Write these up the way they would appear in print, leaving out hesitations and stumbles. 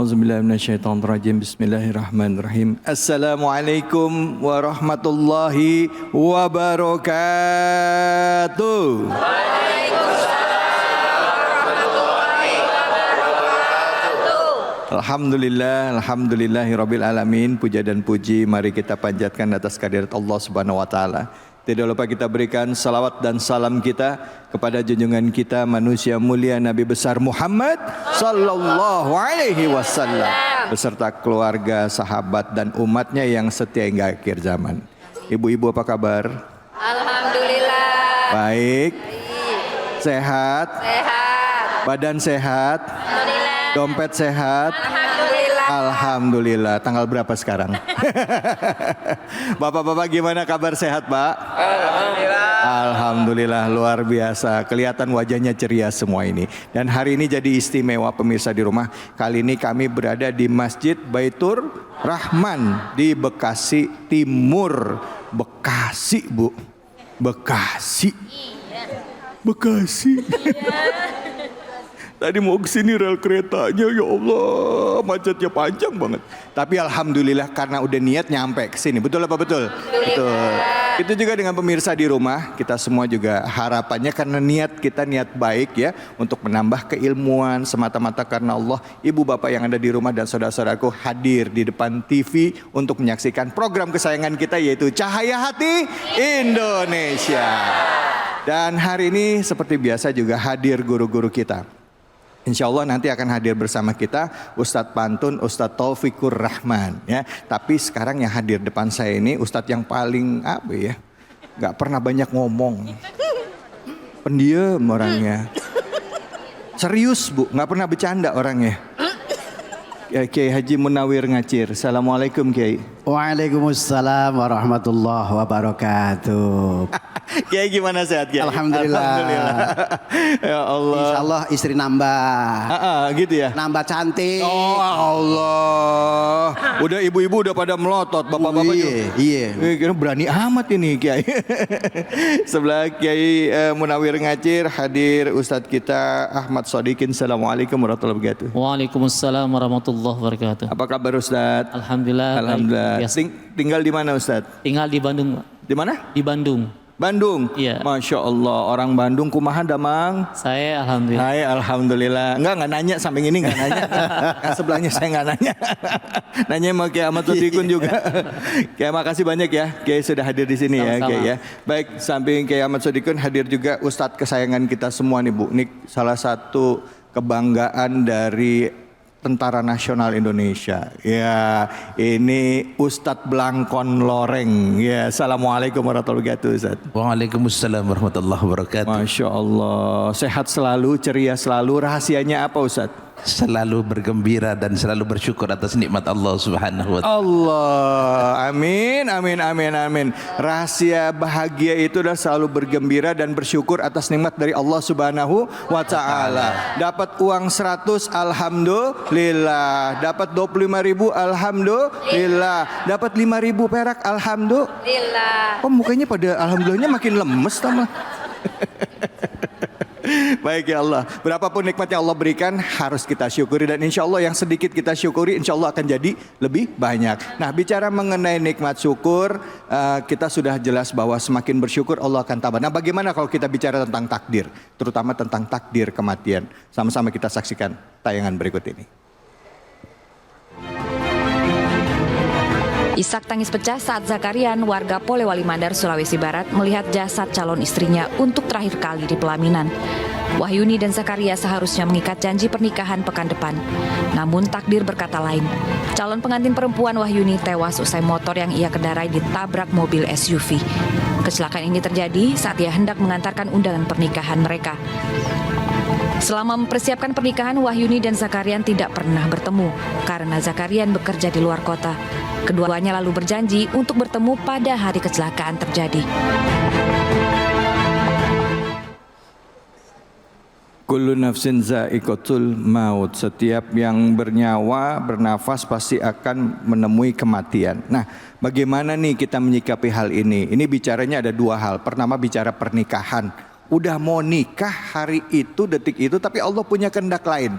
A'udzubillahi minasyaitonirrajim. Bismillahirrahmanirrahim. Assalamualaikum warahmatullahi wabarakatuh. Alhamdulillah, alhamdulillahirabbil alamin. Puja dan puji mari kita panjatkan atas kehadirat Allah Subhanahu wa taala. Tidak lupa kita berikan salawat dan salam kita kepada junjungan kita manusia mulia Nabi besar Muhammad sallallahu alaihi wasallam beserta keluarga, sahabat dan umatnya yang setia hingga akhir zaman. Ibu-ibu apa kabar? Alhamdulillah. Baik. Sehat? Sehat. Badan sehat? Alhamdulillah. Dompet sehat? Alhamdulillah. Alhamdulillah. Tanggal berapa sekarang? Bapak-bapak gimana kabar, sehat Pak? Alhamdulillah. Alhamdulillah, luar biasa. Kelihatan wajahnya ceria semua ini. Dan hari ini jadi istimewa pemirsa di rumah. Kali ini kami berada di Masjid Baitur Rahman di Bekasi Timur. Bekasi, Bu. Bekasi. Bekasi. Tadi mau kesini rel keretanya, ya Allah, macetnya panjang banget. Tapi alhamdulillah karena udah niat nyampe kesini. Betul apa betul? Betul. Itu juga dengan pemirsa di rumah, kita semua juga harapannya karena niat kita niat baik ya, untuk menambah keilmuan semata-mata karena Allah. Ibu bapak yang ada di rumah dan saudara-saudaraku hadir di depan TV untuk menyaksikan program kesayangan kita yaitu Cahaya Hati Indonesia. Dan hari ini seperti biasa juga hadir guru-guru kita. Insya Allah nanti akan hadir bersama kita Ustadz Pantun, Ustadz Taufikur Rahman ya. Tapi sekarang yang hadir depan saya ini Ustadz yang paling apa ya, gak pernah banyak ngomong, pendiam orangnya, serius Bu, gak pernah bercanda orangnya. Kiai Haji Munawir Ngacir. Assalamualaikum Kiai. Waalaikumsalam warahmatullahi wabarakatuh. Kiai gimana, sehat Kiai? Alhamdulillah. Alhamdulillah. Ya Allah. Insya Allah istri nambah. Gitu ya. Nambah cantik. Oh Allah. Udah ibu-ibu udah pada melotot, bapak-bapak juga. Iya. Kira berani amat ini Kiai. Sebelah Kiai Munawir Ngacir hadir Ustadz kita Ahmad Sodikin. Assalamualaikum warahmatullahi wabarakatuh. Waalaikumsalam warahmatullahi wabarakatuh. Apa kabar Ustadz? Alhamdulillah. Alhamdulillah. Baik. Tinggal di mana Ustadz? Tinggal di Bandung. Di mana? Di Bandung. Bandung. Iya. Masya Allah, orang Bandung kumaha damang. Saya alhamdulillah. Hai, alhamdulillah. Enggak nanya sampai ini enggak nanya. Kan sebelahnya saya enggak nanya. Nanya sama Kiai Ahmad Sotikun juga. Kiai makasih banyak ya, Kiai sudah hadir di sini. Sama-sama. Ya, Kiai ya. Baik, samping Kiai Ahmad Sotikun hadir juga Ustadz kesayangan kita semua nih Bu. Ini salah satu kebanggaan dari Tentara Nasional Indonesia. Ya, ini Ustadz Blangkon Loreng. Ya, assalamualaikum warahmatullahi wabarakatuh Ustadz. Waalaikumsalam warahmatullahi wabarakatuh. Masya Allah, sehat selalu, ceria selalu. Rahasianya apa Ustadz? Selalu bergembira dan selalu bersyukur atas nikmat Allah Subhanahu wa taala. Allah, amin, amin, amin, amin. Rahasia bahagia itu adalah selalu bergembira dan bersyukur atas nikmat dari Allah Subhanahu wa taala. Dapat uang 100, alhamdulillah. Dapat 25.000, alhamdulillah. Dapat 5.000 perak, alhamdulillah. Oh, mukanya pada alhamdulillahnya makin lemes sama. Baik ya Allah, berapapun nikmat yang Allah berikan harus kita syukuri, dan insya Allah yang sedikit kita syukuri insya Allah akan jadi lebih banyak. Nah, bicara mengenai nikmat syukur, kita sudah jelas bahwa semakin bersyukur Allah akan tambah. Nah, bagaimana kalau kita bicara tentang takdir, terutama tentang takdir kematian? Sama-sama kita saksikan tayangan berikut ini. Isak tangis pecah saat Zakarian, warga Polewali Mandar, Sulawesi Barat, melihat jasad calon istrinya untuk terakhir kali di pelaminan. Wahyuni dan Zakaria seharusnya mengikat janji pernikahan pekan depan. Namun takdir berkata lain. Calon pengantin perempuan Wahyuni tewas usai motor yang ia kendarai ditabrak mobil SUV. Kecelakaan ini terjadi saat ia hendak mengantarkan undangan pernikahan mereka. Selama mempersiapkan pernikahan, Wahyuni dan Zakarian tidak pernah bertemu karena Zakarian bekerja di luar kota. Keduanya lalu berjanji untuk bertemu pada hari kecelakaan terjadi. Kullu nafsin za'iqatul maut. Setiap yang bernyawa, bernafas pasti akan menemui kematian. Nah, bagaimana nih kita menyikapi hal ini? Ini bicaranya ada dua hal. Pertama bicara pernikahan. Udah mau nikah hari itu, detik itu, tapi Allah punya kehendak lain.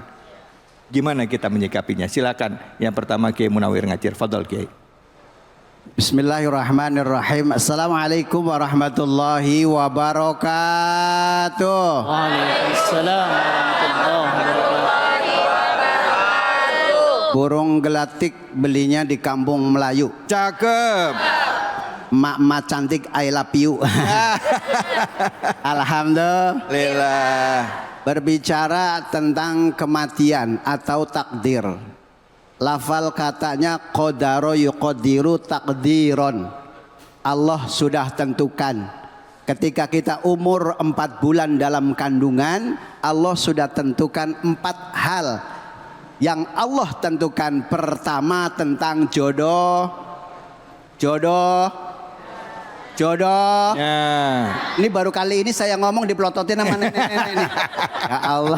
Gimana kita menyikapinya? Silakan. Yang pertama Kiai Munawir Ngacir. Fadol Kiai. Bismillahirrahmanirrahim. Assalamualaikum warahmatullahi wabarakatuh. Waalaikumsalam warahmatullahi wabarakatuh. Burung gelatik belinya di kampung Melayu. Cakep. Mak-mak cantik I love you. Alhamdulillah. Berbicara tentang kematian atau takdir. Lafal katanya qadaro yuqadiru takdiron. Allah sudah tentukan. Ketika kita umur 4 bulan dalam kandungan, Allah sudah tentukan 4 hal yang Allah tentukan. Pertama tentang jodoh. Ya. Ini baru kali ini saya ngomong dipelototin sama nenek-nenek nih. Ya Allah.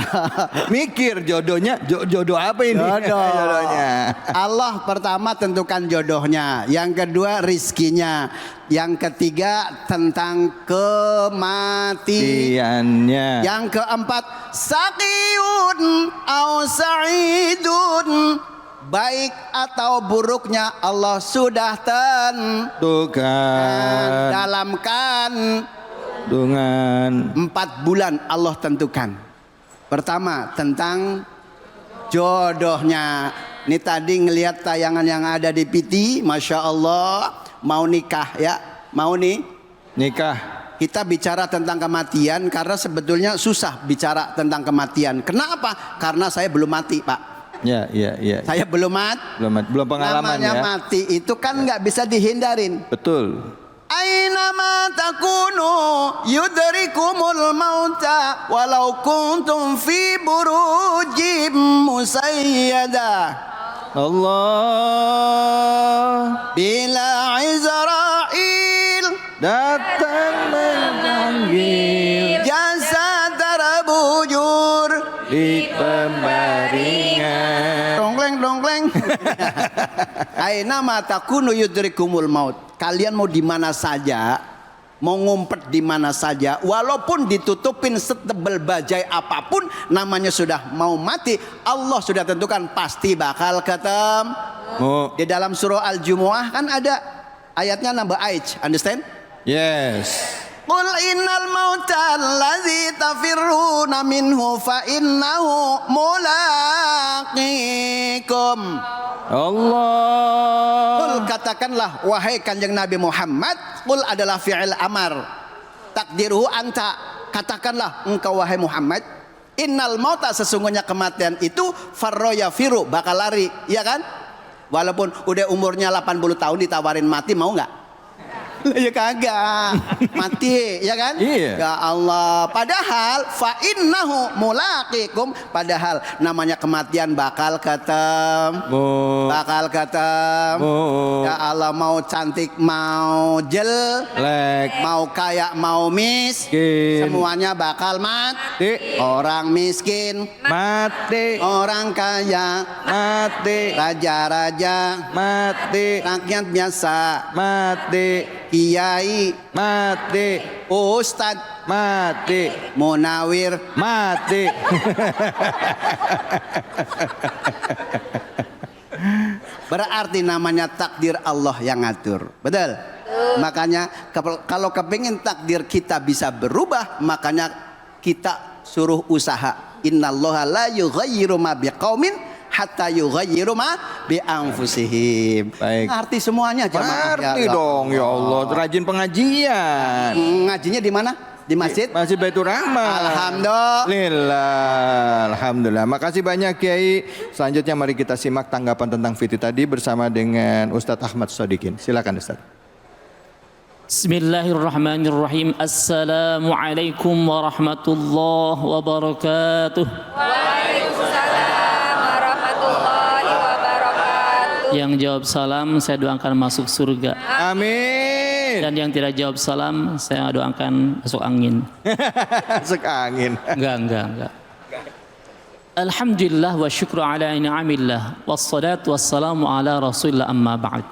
Mikir jodohnya, jodoh apa ini? Jodohnya. Allah pertama tentukan jodohnya. Yang kedua rizkinya. Yang ketiga tentang kematian. Yang keempat saqiyun au sa'idun. Baik atau buruknya Allah sudah tentukan dalam kandungan 4 bulan Allah tentukan. Pertama tentang jodohnya. Ini tadi ngelihat tayangan yang ada di PT, Masya Allah, mau nikah ya, mau nikah. Kita bicara tentang kematian karena sebetulnya susah bicara tentang kematian. Kenapa? Karena saya belum mati, Pak. Ya. Saya belum pengalaman namanya ya. mati itu kan nggak bisa dihindarin. Betul. Aina ma takunu yudrikumul mauta walau kuntum fi burujim musayyada. Allah Bila Izrail datang memanggil jasad terbujur di pembaringan. dongkleng. Aina ma takunu yudrikumul maut. Kalian mau di mana saja, mau ngumpet di mana saja, walaupun ditutupin setebal bajai apapun, namanya sudah mau mati, Allah sudah tentukan pasti bakal ketemu. Di dalam surah Al-Jumu'ah kan ada ayatnya number 8, understand? Yes. Qul innal mauta allazi tafirruna minhu fa innahu mulaqikum. Allah. Qul katakanlah wahai Kanjeng Nabi Muhammad, qul adalah fi'il amar. Takdiruhu anta, katakanlah engkau wahai Muhammad, innal mauta sesungguhnya kematian itu farroya firu bakal lari, ya kan? Walaupun udah umurnya 80 tahun ditawarin mati mau nggak? Ya kagak mati ya kan. Iya. Ya Allah, padahal fa innahu mulaqikum, padahal namanya kematian bakal ketemu. Ya Allah, mau cantik mau jelek, mau kaya mau miskin, semuanya bakal mati. Orang miskin Mati. orang kaya Mati. raja-raja Mati. rakyat biasa Mati. kiai Mati. ustadz Mati. munawir Mati. berarti namanya takdir Allah yang ngatur, betul? Makanya kalau kepingin takdir kita bisa berubah, makanya kita suruh usaha. Innallaha la yughayyiru ma biqaumin hatta yughayyiru ma bi anfusihim. Baik. Ngerti semuanya jamaah. Ngerti dong ya Allah. Rajin pengajian. Ngajinya di mana? Di masjid? Masjid Baitur Rahman. Alhamdulillah. Makasih banyak Kiai. Selanjutnya mari kita simak tanggapan tentang Fiti tadi bersama dengan Ustadz Ahmad Sodikin. Silakan Ustadz. Bismillahirrahmanirrahim. Assalamualaikum warahmatullahi wabarakatuh. Waalaikumsalam warahmatullahi wabarakatuh. Yang jawab salam saya doakan masuk surga. Amin. Dan yang tidak jawab salam saya doakan masuk angin. Masuk angin. Enggak. Alhamdulillah wa syukru ala ni'amillah. Wassalatu wassalamu ala rasulillah amma ba'd.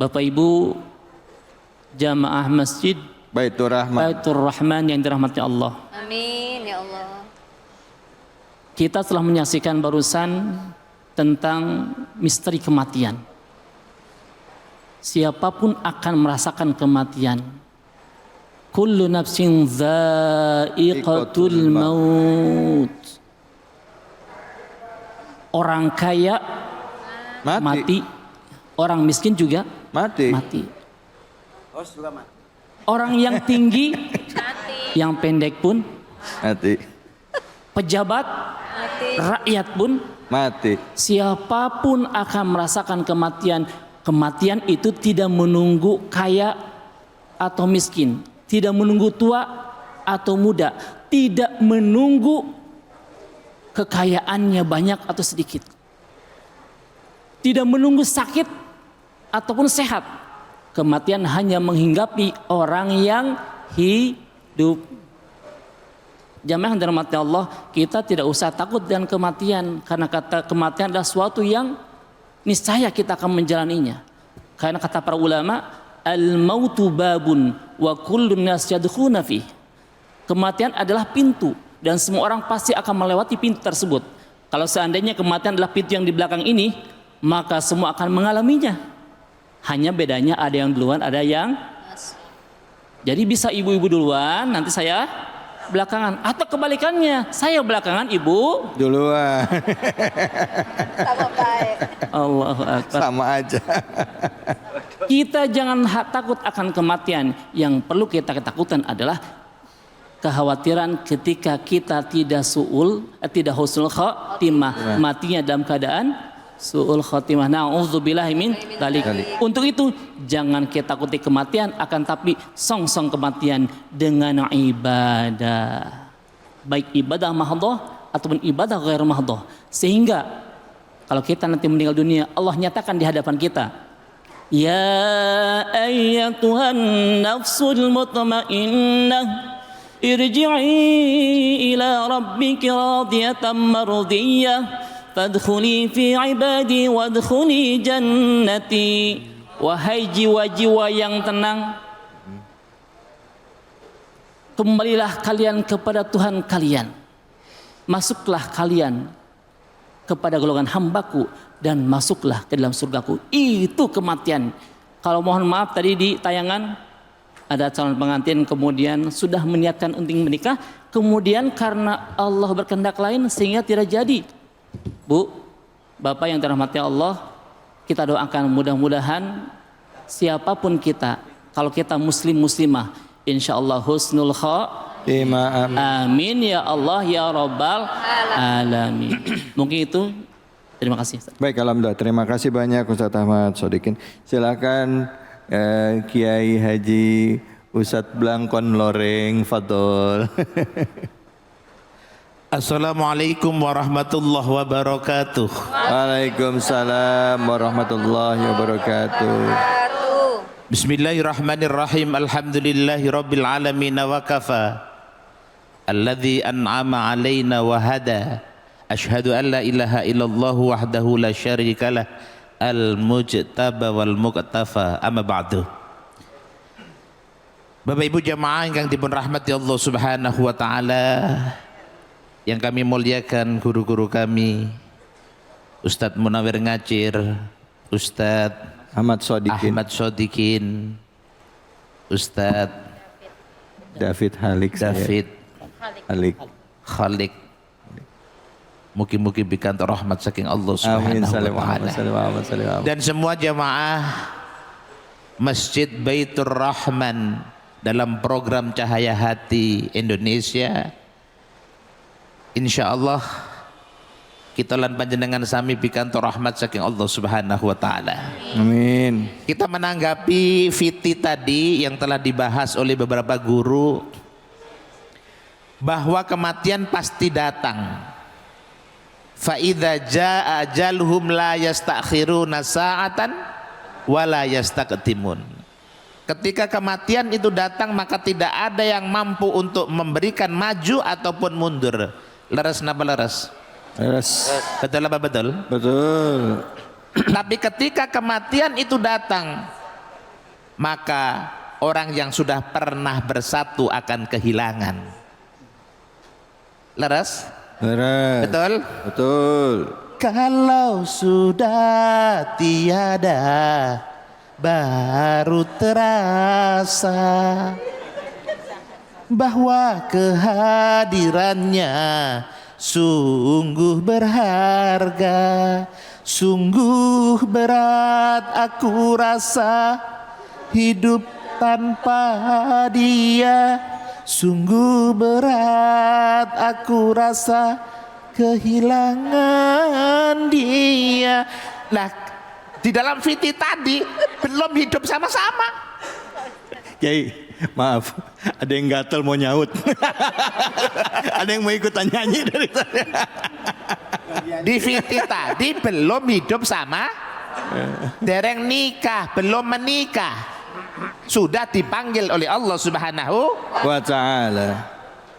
Bapak Ibu jamaah masjid Baitur Rahman. Baitur Rahman yang dirahmati Allah. Amin ya Allah. Kita telah menyaksikan barusan tentang misteri kematian. Siapapun akan merasakan kematian. Kullu nafsin dha'iqatul maut. Orang kaya mati, orang miskin juga mati. Orang yang tinggi, yang pendek pun Mati. Pejabat, rakyat pun Mati. siapapun akan merasakan kematian. Kematian itu tidak menunggu kaya atau miskin, tidak menunggu tua atau muda, tidak menunggu kekayaannya banyak atau sedikit, tidak menunggu sakit ataupun sehat. Kematian hanya menghinggapi orang yang hidup. Jamaah yang dirahmati Allah, kita tidak usah takut dengan kematian, karena kata kematian adalah suatu yang niscaya kita akan menjalaninya. Karena kata para ulama, al-mautu babun wa kullun nas yadkhuluna fi. Kematian adalah pintu dan semua orang pasti akan melewati pintu tersebut. Kalau seandainya kematian adalah pintu yang di belakang ini, maka semua akan mengalaminya. Hanya bedanya ada yang duluan, ada yang jadi bisa ibu-ibu duluan, nanti saya belakangan, atau kebalikannya, saya belakangan, ibu Duluan. Sama baik. Allahu Akbar. Sama aja. Kita jangan takut akan kematian. Yang perlu kita ketakutan adalah kekhawatiran ketika kita tidak husnul khotimah, matinya dalam keadaan su'ul khotimah. Na'udzubillahi min dzalik. Untuk itu jangan kita takuti kematian, akan tapi song-song kematian dengan ibadah. Baik ibadah mahdhah ataupun ibadah ghair mahdhah. Sehingga kalau kita nanti meninggal dunia, Allah nyatakan di hadapan kita, ya ayyatuhan nafsul mutmainnah irji'i ila rabbiki radiyatan mardiyah fadkhuli fi ibadi wadkhuli jannati. Wahai jiwa-jiwa yang tenang, kembalilah kalian kepada Tuhan kalian, masuklah kalian kepada golongan hambaku dan masuklah ke dalam surgaku. Itu kematian. Kalau mohon maaf tadi di tayangan ada calon pengantin kemudian sudah meniatkan untuk menikah, kemudian karena Allah berkehendak lain sehingga tidak jadi. Bu, Bapak yang dirahmati Allah, kita doakan mudah-mudahan siapapun kita, kalau kita muslim muslimah, insya Allah husnul khotimah. Amin ya Allah ya Rabbal alamin. Mungkin itu. Terima kasih. Baik, alhamdulillah. Terima kasih banyak Ustadz Ahmad Sodikin. Silakan Kiai Haji Ustadz Blangkon Loreng Fadol. Assalamualaikum warahmatullahi wabarakatuh. Waalaikumsalam warahmatullahi wabarakatuh. Bismillahirrahmanirrahim. Alhamdulillahi rabbil alamin wa kafa. Alladzi an'ama alaina wa hada. Ashhadu an la ilaha illallah wahdahu la syarika lah. Al-mujtaba wal muqtafa. Amma ba'du. Bapak Ibu jamaah yang dipun rahmati Allah Subhanahu wa taala, yang kami muliakan guru-guru kami, Ustadz Munawir Ngacir, Ustadz Ahmad Sodikin, Ustadz David Khalik. Mugi-mugi bikanto rahmat saking Allah Subhanahu wa taala. Dan semua jamaah Masjid Baitur Rahman dalam program Cahaya Hati Indonesia, insya Allah kita lan panjenengan sami pikanto rahmat saking Allah Subhanahu wa taala. Amin. Kita menanggapi fiti tadi yang telah dibahas oleh beberapa guru, bahwa kematian pasti datang. Fa idza jaa ajaluhum la yastakhiruna sa'atan wa la yastaqdimun. Ketika kematian itu datang, maka tidak ada yang mampu untuk memberikan maju ataupun mundur. Leres napa leres? Leres. Betul apa betul? Betul. Tapi ketika kematian itu datang, maka orang yang sudah pernah bersatu akan kehilangan. Leres? Beres. Betul? Betul. Kalau sudah tiada, baru terasa bahwa kehadirannya sungguh berharga. Sungguh berat aku rasa hidup tanpa dia. Sungguh berat aku rasa kehilangan dia. Nah, di dalam fiti tadi belum hidup sama-sama. Kiai, maaf, ada yang gatel mau nyaut. Ada yang mau ikutan nyanyi dari saya. Di fiti tadi belum hidup sama, dereng nikah, belum menikah. Sudah dipanggil oleh Allah Subhanahu Wa ta'ala.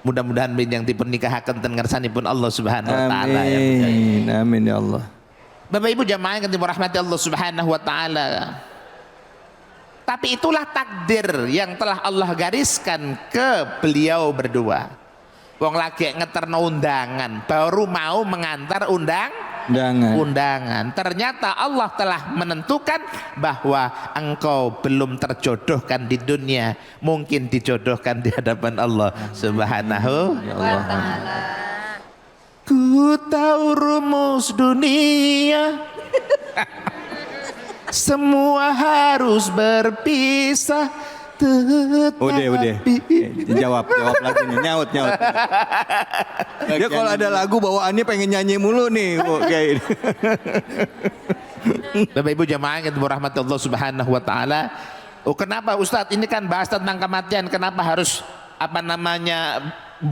Mudah-mudahan yang dipernikahkan dan ngersanipun Allah Subhanahu wa taala ya. Amin. Amin ya Allah. Bapak Ibu jamaah yang dirahmati Allah Subhanahu wa taala. Tapi itulah takdir yang telah Allah gariskan ke beliau berdua. Wong lagi ngeterno undangan, baru mau mengantar undangan. Ternyata Allah telah menentukan bahwa engkau belum terjodohkan di dunia, mungkin dijodohkan di hadapan Allah Subhanahu wa taala. Ku tahu rumus dunia, semua harus berpisah. Udah. Jawab lagi nih, nyaut. Dia kalau ada lagu bawaannya pengen nyanyi mulu nih, kayak ini. Bapak Ibu jamaah yang dirahmati Allah Subhanahu wa taala. Oh, kenapa Ustadz ini kan bahas tentang kematian, kenapa harus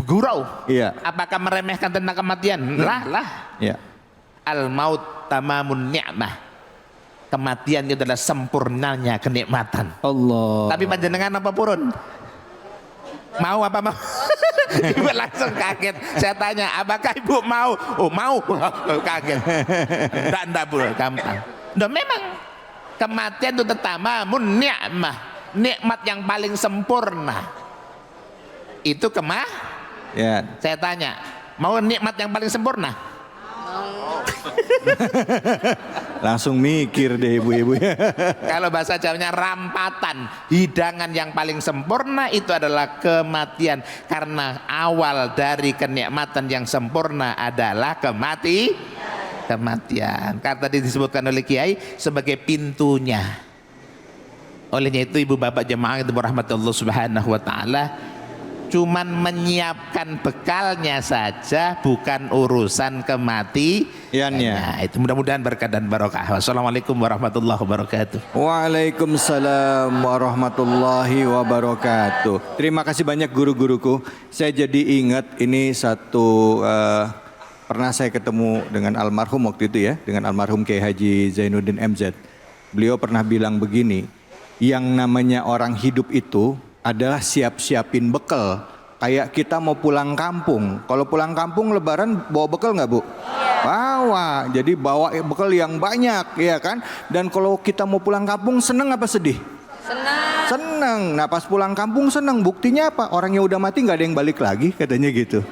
gurau? Iya. Apakah meremehkan tentang kematian? Lah. Iya. Al maut tamamun ni'mah. Kematian itu adalah sempurnanya kenikmatan. Allah. Tapi panjenengan apa purun? Mau apa mau? Ibu langsung kaget. Saya tanya, apakah ibu mau? Oh mau. Kaget. Enggak pun gampang. Nah, memang kematian itu tamamun ni'mah. Nikmat yang paling sempurna. Itu Ya. Saya tanya, mau nikmat yang paling sempurna? Langsung mikir deh ibu-ibu. Kalau bahasa Jawanya rampatan. Hidangan yang paling sempurna itu adalah kematian. Karena awal dari kenikmatan yang sempurna adalah kematian. Karena tadi disebutkan oleh Kiai sebagai pintunya. Olehnya itu ibu bapak jemaah itu rahmatullah subhanahu wa ta'ala, cuman menyiapkan bekalnya saja, bukan urusan kematiannya. Itu mudah-mudahan berkah dan barokah. Wassalamualaikum warahmatullahi wabarakatuh. Waalaikumsalam warahmatullahi wabarakatuh. Terima kasih banyak guru-guruku. Saya jadi ingat ini satu pernah saya ketemu dengan almarhum waktu itu ya, dengan almarhum Kiai Haji Zainuddin MZ. Beliau pernah bilang begini, yang namanya orang hidup itu adalah siap-siapin bekal. Kayak kita mau pulang kampung. Kalau pulang kampung lebaran bawa bekal nggak Bu? Bawa. Jadi bawa bekal yang banyak, ya kan? Dan kalau kita mau pulang kampung seneng apa sedih? Seneng. Nah pas pulang kampung seneng. Buktinya apa? Orang yang udah mati nggak ada yang balik lagi, katanya gitu.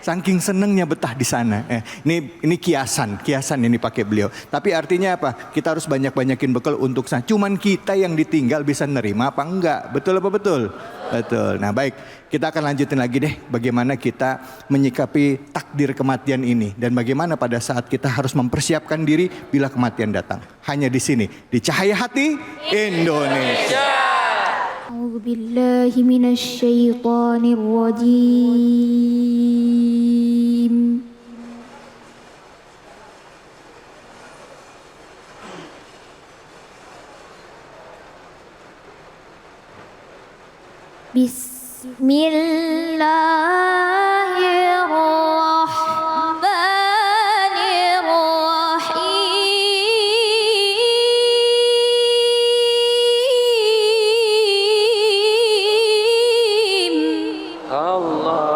Saking senengnya betah di sana. Ini kiasan ini pakai beliau. Tapi artinya apa? Kita harus banyak-banyakin bekal untuk sana. Cuman kita yang ditinggal bisa nerima apa enggak? Betul apa betul? Betul. Nah baik, kita akan lanjutin lagi deh bagaimana kita menyikapi takdir kematian ini dan bagaimana pada saat kita harus mempersiapkan diri bila kematian datang. Hanya di sini, di Cahaya Hati Indonesia. A'udzu billahi minasy syaithanir rajim. Bismillahirrahmanirrahim. Allah.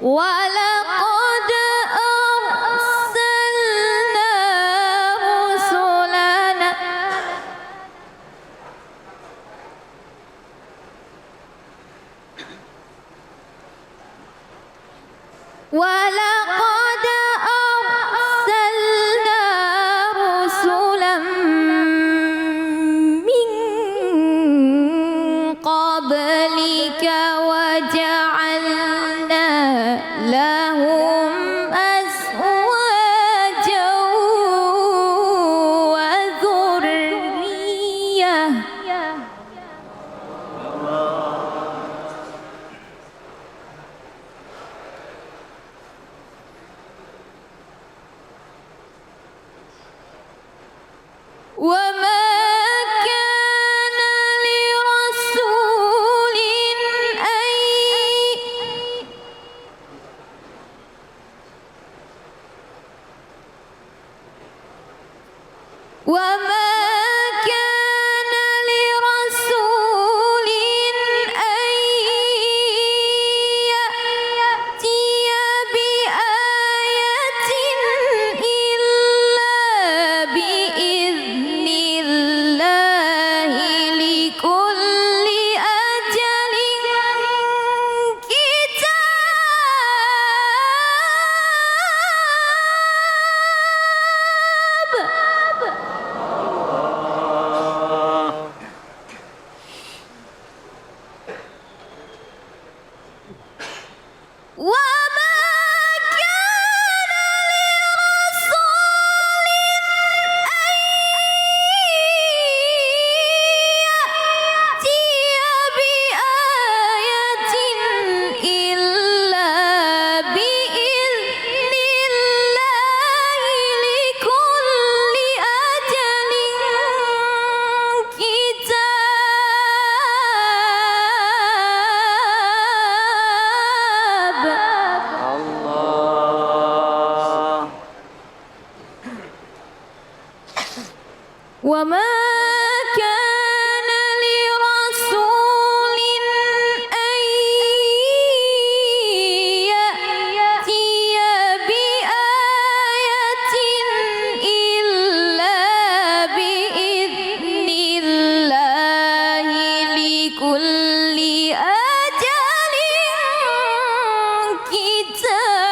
وَلَقَدْ أَرْسَلْنَا وما كان لرسول أن يأتي بآية إلا بإذن الله لكل أجل كتاب. وما كان لرسول أن يأتي بآية إلا بإذن الله لكل أجل كتاب. وما كان لرسول أن يأتي بآية إلا بإذن الله لكل أجل كتاب.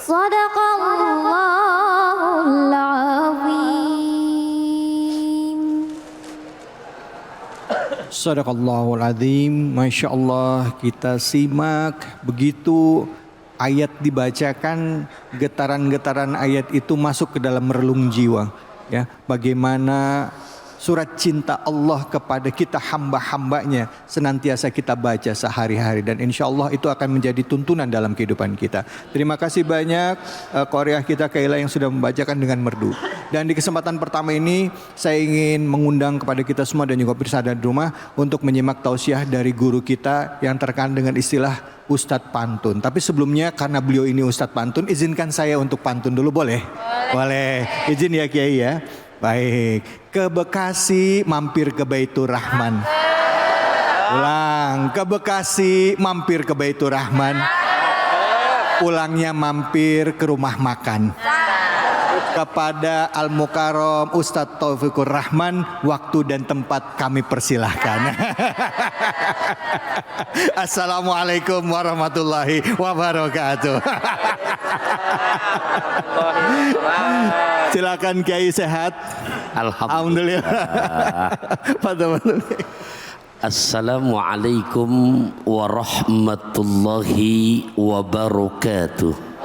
صدق الله العظيم. Sadaqallahul azim. Masya Allah, kita simak begitu ayat dibacakan, getaran-getaran ayat itu masuk ke dalam relung jiwa. Ya, bagaimana surat cinta Allah kepada kita hamba-hambanya senantiasa kita baca sehari-hari, dan insya Allah itu akan menjadi tuntunan dalam kehidupan kita. Terima kasih banyak Qoriah kita Kaila yang sudah membacakan dengan merdu. Dan di kesempatan pertama ini saya ingin mengundang kepada kita semua dan juga pemirsa di rumah untuk menyimak tausiah dari guru kita yang terkait dengan istilah Ustadz Pantun. Tapi sebelumnya karena beliau ini Ustadz Pantun, izinkan saya untuk pantun dulu, boleh? Boleh. Izin ya Kiai ya. Baik, ke Bekasi mampir ke Baitur Rahman. Ulang, ke Bekasi mampir ke Baitur Rahman. Pulangnya mampir ke rumah makan. Kepada Al-Mukarram Ustadz Taufikur Rahman, waktu dan tempat kami persilahkan. Assalamualaikum warahmatullahi wabarakatuh. Silakan Kiai, sehat? Alhamdulillah. Assalamualaikum warahmatullahi wabarakatuh.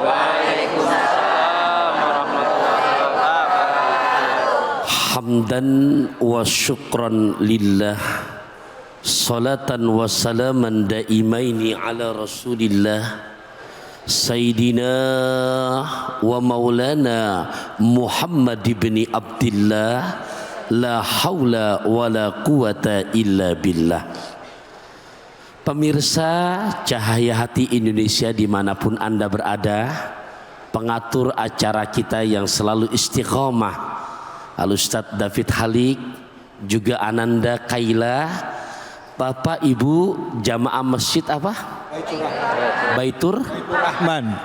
Hamdan wa syukran lillah, salatan wa salaman daimaini ala rasulillah, Sayyidina wa maulana Muhammad ibn Abdillah, la haula wa la quwata illa billah. Pemirsa Cahaya Hati Indonesia dimanapun Anda berada, pengatur acara kita yang selalu istiqomah, Al-Ustadz David Halik, juga Ananda Kaila, Bapak Ibu jamaah masjid apa? Baitur Rahman.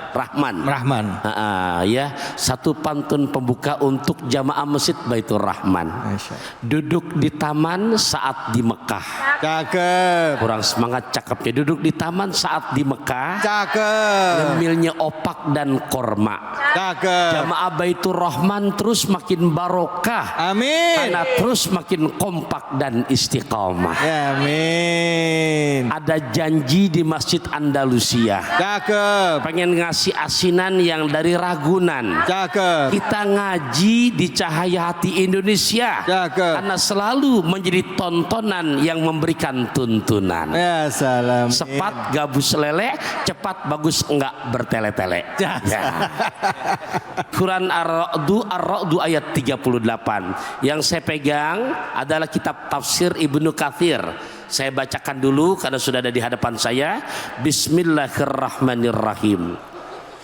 Ya, satu pantun pembuka untuk jamaah masjid Baitur Rahman. Duduk di taman saat di Mekah. Cakep. Kurang semangat cakepnya. Duduk di taman saat di Mekah. Cakep. Ngemilnya opak dan korma. Cakep. Jamaah Baitur Rahman terus makin barokah. Amin. Karena terus makin kompak dan istiqomah. Ya, amin. Ada janji di Masjid Andalusia. Cakep. Pengen ngasih asinan yang dari Ragunan. Cakep. Kita ngaji di Cahaya Hati Indonesia. Cakep. Karena selalu menjadi tontonan yang memberikan tuntunan. Ya salam. Cepat gabus lele, cepat bagus enggak bertele-tele. Ya. Quran Ar-Ra'du ayat 38. Yang saya pegang adalah kitab tafsir Ibnu Katsir. Saya bacakan dulu karena sudah ada di hadapan saya. Bismillahirrahmanirrahim.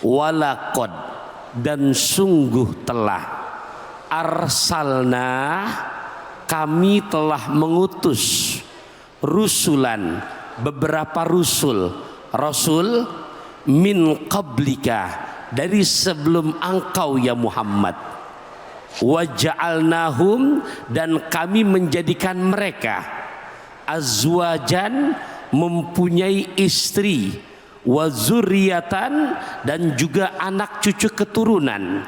Walaqad, dan sungguh telah, arsalna, kami telah mengutus, rusulan, beberapa rasul min qablika, dari sebelum engkau ya Muhammad. Waja'alnahum, dan kami menjadikan mereka azwajan, mempunyai istri, wazuriyatan, dan juga anak cucu keturunan,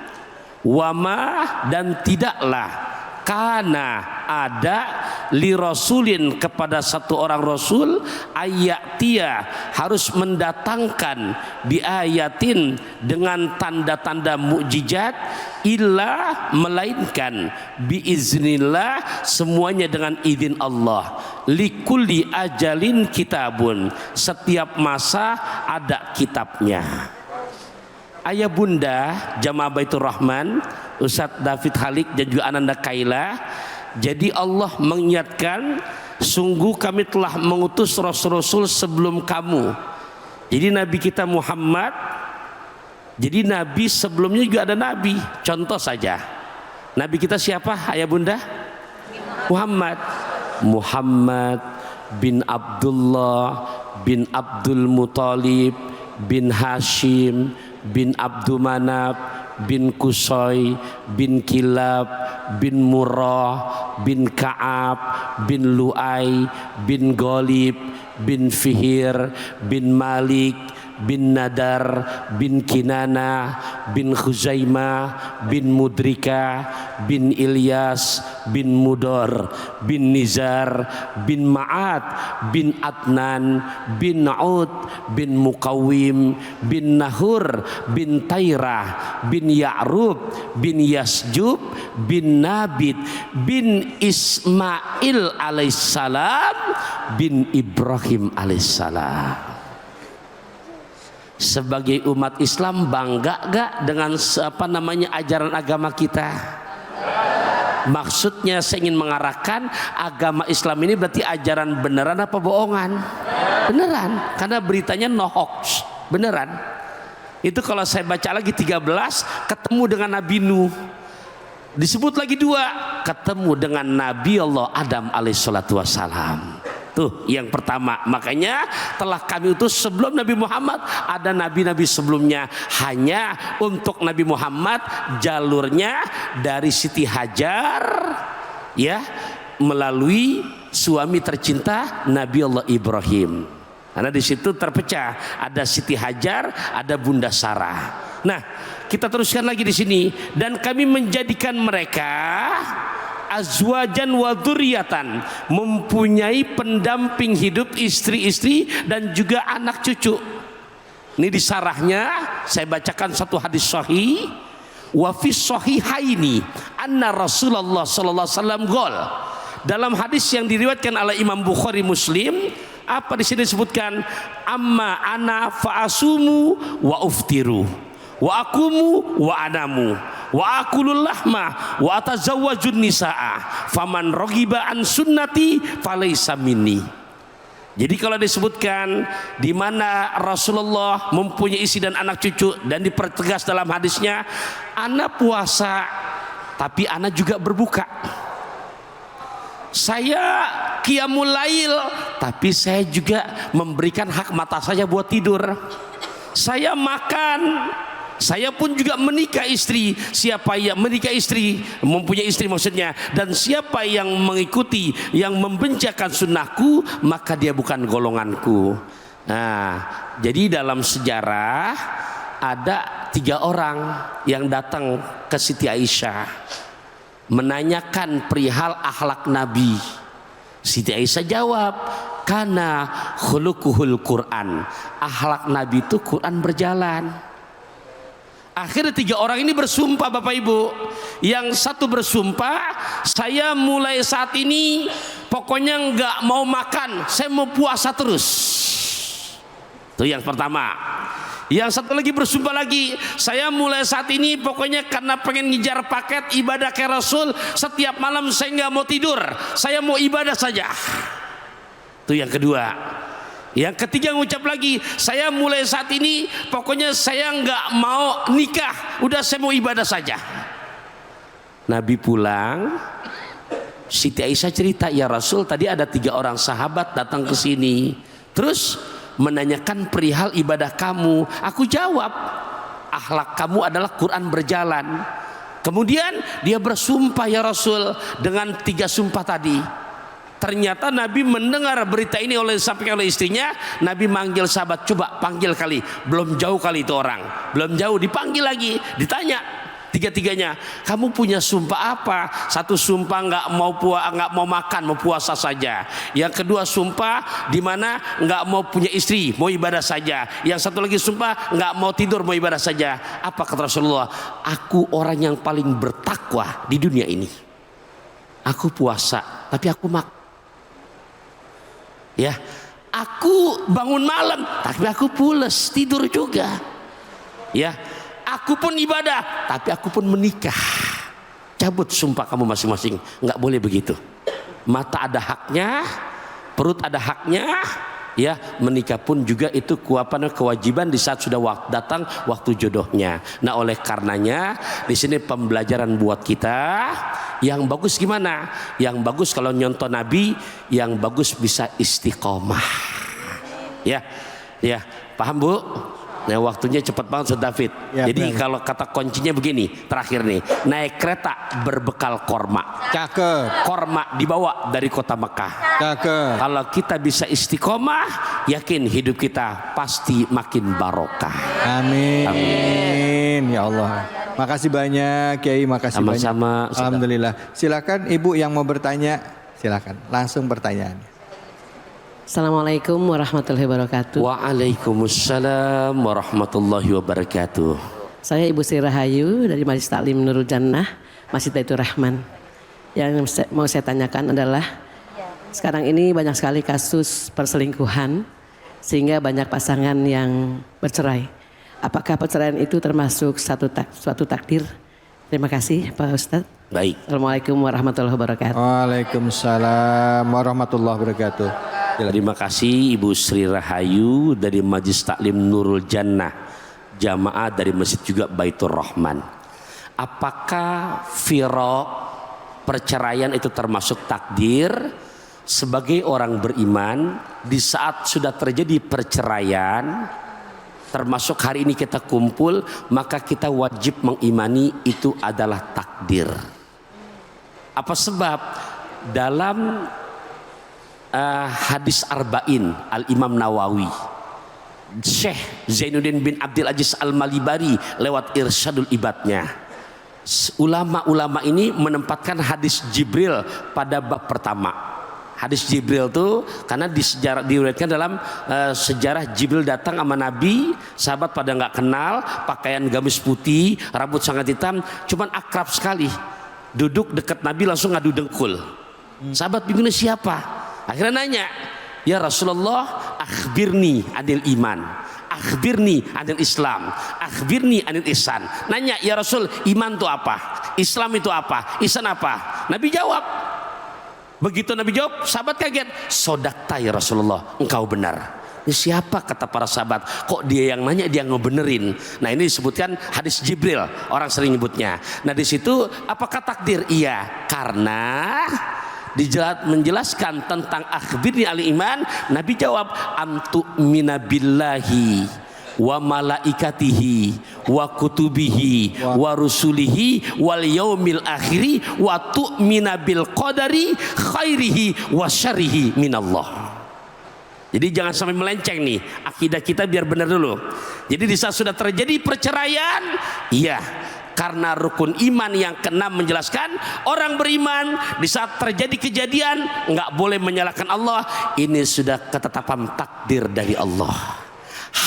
wama, dan tidaklah kana ada li rasulin kepada satu orang rasul ayatia harus mendatangkan biayatin dengan tanda-tanda mukjizat illa melainkan biiznillah semuanya dengan izin Allah. Likulli ajalin kitabun, setiap masa ada kitabnya. Ayah bunda jamaah Baitur Rahman, Ustadz David Halik dan juga Ananda Kaila, jadi Allah mengingatkan, sungguh kami telah mengutus rasul-rasul sebelum kamu. Jadi Nabi kita Muhammad, jadi Nabi sebelumnya juga ada Nabi. Contoh saja, Nabi kita siapa ayah bunda? Muhammad bin Abdullah bin Abdul Muthalib bin Hashim bin Abdul Manaf bin Qusay bin Kilab bin Murrah bin Ka'ab bin Lu'ay bin Ghalib bin Fihir bin Malik bin Nadar bin Kinana bin Khuzaimah bin Mudrika bin Ilyas bin Mudor bin Nizar bin Ma'ad bin Adnan bin Na'ud bin Muqawim bin Nahur bin Tairah bin Ya'rub bin Yasjub bin Nabit bin Ismail alaihissalam bin Ibrahim alaihissalam. Sebagai umat Islam bangga gak dengan ajaran agama kita? Maksudnya saya ingin mengarahkan, agama Islam ini berarti ajaran beneran apa bohongan? Beneran, karena beritanya no hoax, beneran. Itu kalau saya baca lagi 13, ketemu dengan Nabi Nuh, disebut lagi 2, ketemu dengan Nabi Allah Adam alaihissalatu wassalam. Tuh yang pertama. Makanya telah kami utus sebelum Nabi Muhammad ada nabi-nabi sebelumnya. Hanya untuk Nabi Muhammad jalurnya dari Siti Hajar ya, melalui suami tercinta Nabi Allah Ibrahim. Karena di situ terpecah, ada Siti Hajar, ada Bunda Sarah. Nah, kita teruskan lagi di sini, dan kami menjadikan mereka azwajan wa dzurriatan, mempunyai pendamping hidup istri-istri dan juga anak cucu. Ini di sarahnya saya bacakan satu hadis sahih. Wa fi sahihaini anna Rasulullah sallallahu alaihi wasallam qol. Dalam hadis yang diriwayatkan oleh Imam Bukhari Muslim, apa di sini disebutkan? Amma ana fa asumu wa uftiru wa akumu wa anamu wa akulul lahma wa atazawwajun nisaa faman raghiba an sunnati falaysa minni. Jadi kalau disebutkan di mana Rasulullah mempunyai istri dan anak cucu, dan dipertegas dalam hadisnya, anak puasa tapi anak juga berbuka. Saya qiyamul lail tapi saya juga memberikan hak mata saya buat tidur. Saya makan, saya pun juga menikah istri. Siapa yang menikah istri, mempunyai istri maksudnya, dan siapa yang mengikuti, yang membencikan sunnahku, maka dia bukan golonganku. Nah, jadi dalam sejarah ada 3 orang yang datang ke Siti Aisyah menanyakan perihal akhlak Nabi. Siti Aisyah jawab, karena khuluquhul Quran, akhlak Nabi itu Quran berjalan. Akhirnya 3 orang ini bersumpah, Bapak Ibu. Yang satu bersumpah, saya mulai saat ini pokoknya nggak mau makan, saya mau puasa terus. Itu yang pertama. Yang satu lagi bersumpah lagi, saya mulai saat ini pokoknya karena pengen ngejar paket ibadah ke Rasul, setiap malam saya nggak mau tidur, saya mau ibadah saja. Itu Itu yang kedua. Yang ketiga ngucap lagi, saya mulai saat ini pokoknya saya nggak mau nikah, udah saya mau ibadah saja. Nabi pulang, Siti Aisyah cerita, ya Rasul tadi ada 3 orang sahabat datang ke sini, terus menanyakan perihal ibadah kamu. Aku jawab, akhlak kamu adalah Quran berjalan. Kemudian dia bersumpah ya Rasul dengan 3 sumpah tadi. Ternyata Nabi mendengar berita ini disampaikan oleh istrinya. Nabi manggil sahabat, coba panggil kali. Belum jauh kali itu orang, belum jauh, dipanggil lagi, ditanya 3-tiganya, kamu punya sumpah apa? Satu sumpah nggak mau makan, mau puasa saja. Yang kedua sumpah di mana nggak mau punya istri, mau ibadah saja. Yang satu lagi sumpah nggak mau tidur, mau ibadah saja. Apa kata Rasulullah? Aku orang yang paling bertakwa di dunia ini. Aku puasa, tapi aku makan. Ya, aku bangun malam, tapi aku pules tidur juga. Ya, aku pun ibadah, tapi aku pun menikah. Cabut sumpah kamu masing-masing, nggak boleh begitu. Mata ada haknya, perut ada haknya. Ya, menikah pun juga itu kewajiban di saat sudah datang waktu jodohnya. Nah, oleh karenanya di sini pembelajaran buat kita. Yang bagus gimana? Yang bagus kalau nyontoh Nabi, yang bagus bisa istiqomah. Ya, ya, paham Bu? Nah, waktunya cepat banget Ustaz David. Ya, jadi benar. kalau kata kuncinya begini, terakhir nih, naik kereta berbekal korma. Cakep. Korma dibawa dari kota Mekah. Cakep. Kalau kita bisa istiqomah, yakin hidup kita pasti makin barokah. Amin. Amin. Ya Allah. Makasih banyak Kiai, makasih Sama-sama, banyak. Alhamdulillah. Silakan Ibu yang mau bertanya, silakan langsung pertanyaannya. Assalamualaikum warahmatullahi wabarakatuh. Waalaikumsalam warahmatullahi wabarakatuh. Saya Ibu Sri Rahayu dari Majelis Taklim Nurul Jannah, Masjid Baitur Rahman. Yang mau saya tanyakan adalah, sekarang ini banyak sekali kasus perselingkuhan sehingga banyak pasangan yang bercerai. Apakah perceraian itu termasuk suatu takdir? Terima kasih Pak Ustadz. Baik. Assalamualaikum warahmatullahi wabarakatuh. Waalaikumsalam warahmatullahi wabarakatuh. Terima kasih Ibu Sri Rahayu dari Majelis Taklim Nurul Jannah, jamaah dari masjid juga Baitur Rahman. Apakah firaq perceraian itu termasuk takdir? Sebagai orang beriman, di saat sudah terjadi perceraian, termasuk hari ini kita kumpul, maka kita wajib mengimani itu adalah takdir. Apa sebab? Dalam hadis Arba'in Al-Imam Nawawi, Syekh Zainuddin bin Abdul Aziz Al-Malibari lewat Irsyadul Ibadnya, ulama-ulama ini menempatkan hadis Jibril pada bab pertama. Hadis Jibril tuh karena diriwayatkan dalam sejarah Jibril datang sama Nabi, sahabat pada nggak kenal, pakaian gamis putih, rambut sangat hitam, cuman akrab sekali. Duduk dekat Nabi langsung ngadu dengkul. Sahabat bingungnya siapa? Akhirnya nanya, ya Rasulullah, akhbirni anil iman, akhbirni anil Islam, akhbirni anil ihsan. Nanya, ya Rasul, iman itu apa? Islam itu apa? Ihsan apa? Nabi jawab. Begitu Nabi jawab, sahabat kaget. Sodakta ya Rasulullah, engkau benar. Ini siapa kata para sahabat? Kok dia yang nanya, dia ngebenerin. Nah, ini disebutkan hadis Jibril, orang sering nyebutnya. Nah, di situ apakah takdir? Iya, karena menjelaskan tentang akhbirni al iman, Nabi jawab antu'mina billahi wa malaikatihi wa kutubihi wa rusulihi wal yaumil akhiri wa tu'mina bil qadari khairihi wa syarrihi minallah. Jadi jangan sampai melenceng nih, akidah kita biar benar dulu. Jadi di saat sudah terjadi perceraian, iya, karena rukun iman yang keenam menjelaskan orang beriman di saat terjadi kejadian nggak boleh menyalahkan Allah. Ini sudah ketetapan takdir dari Allah.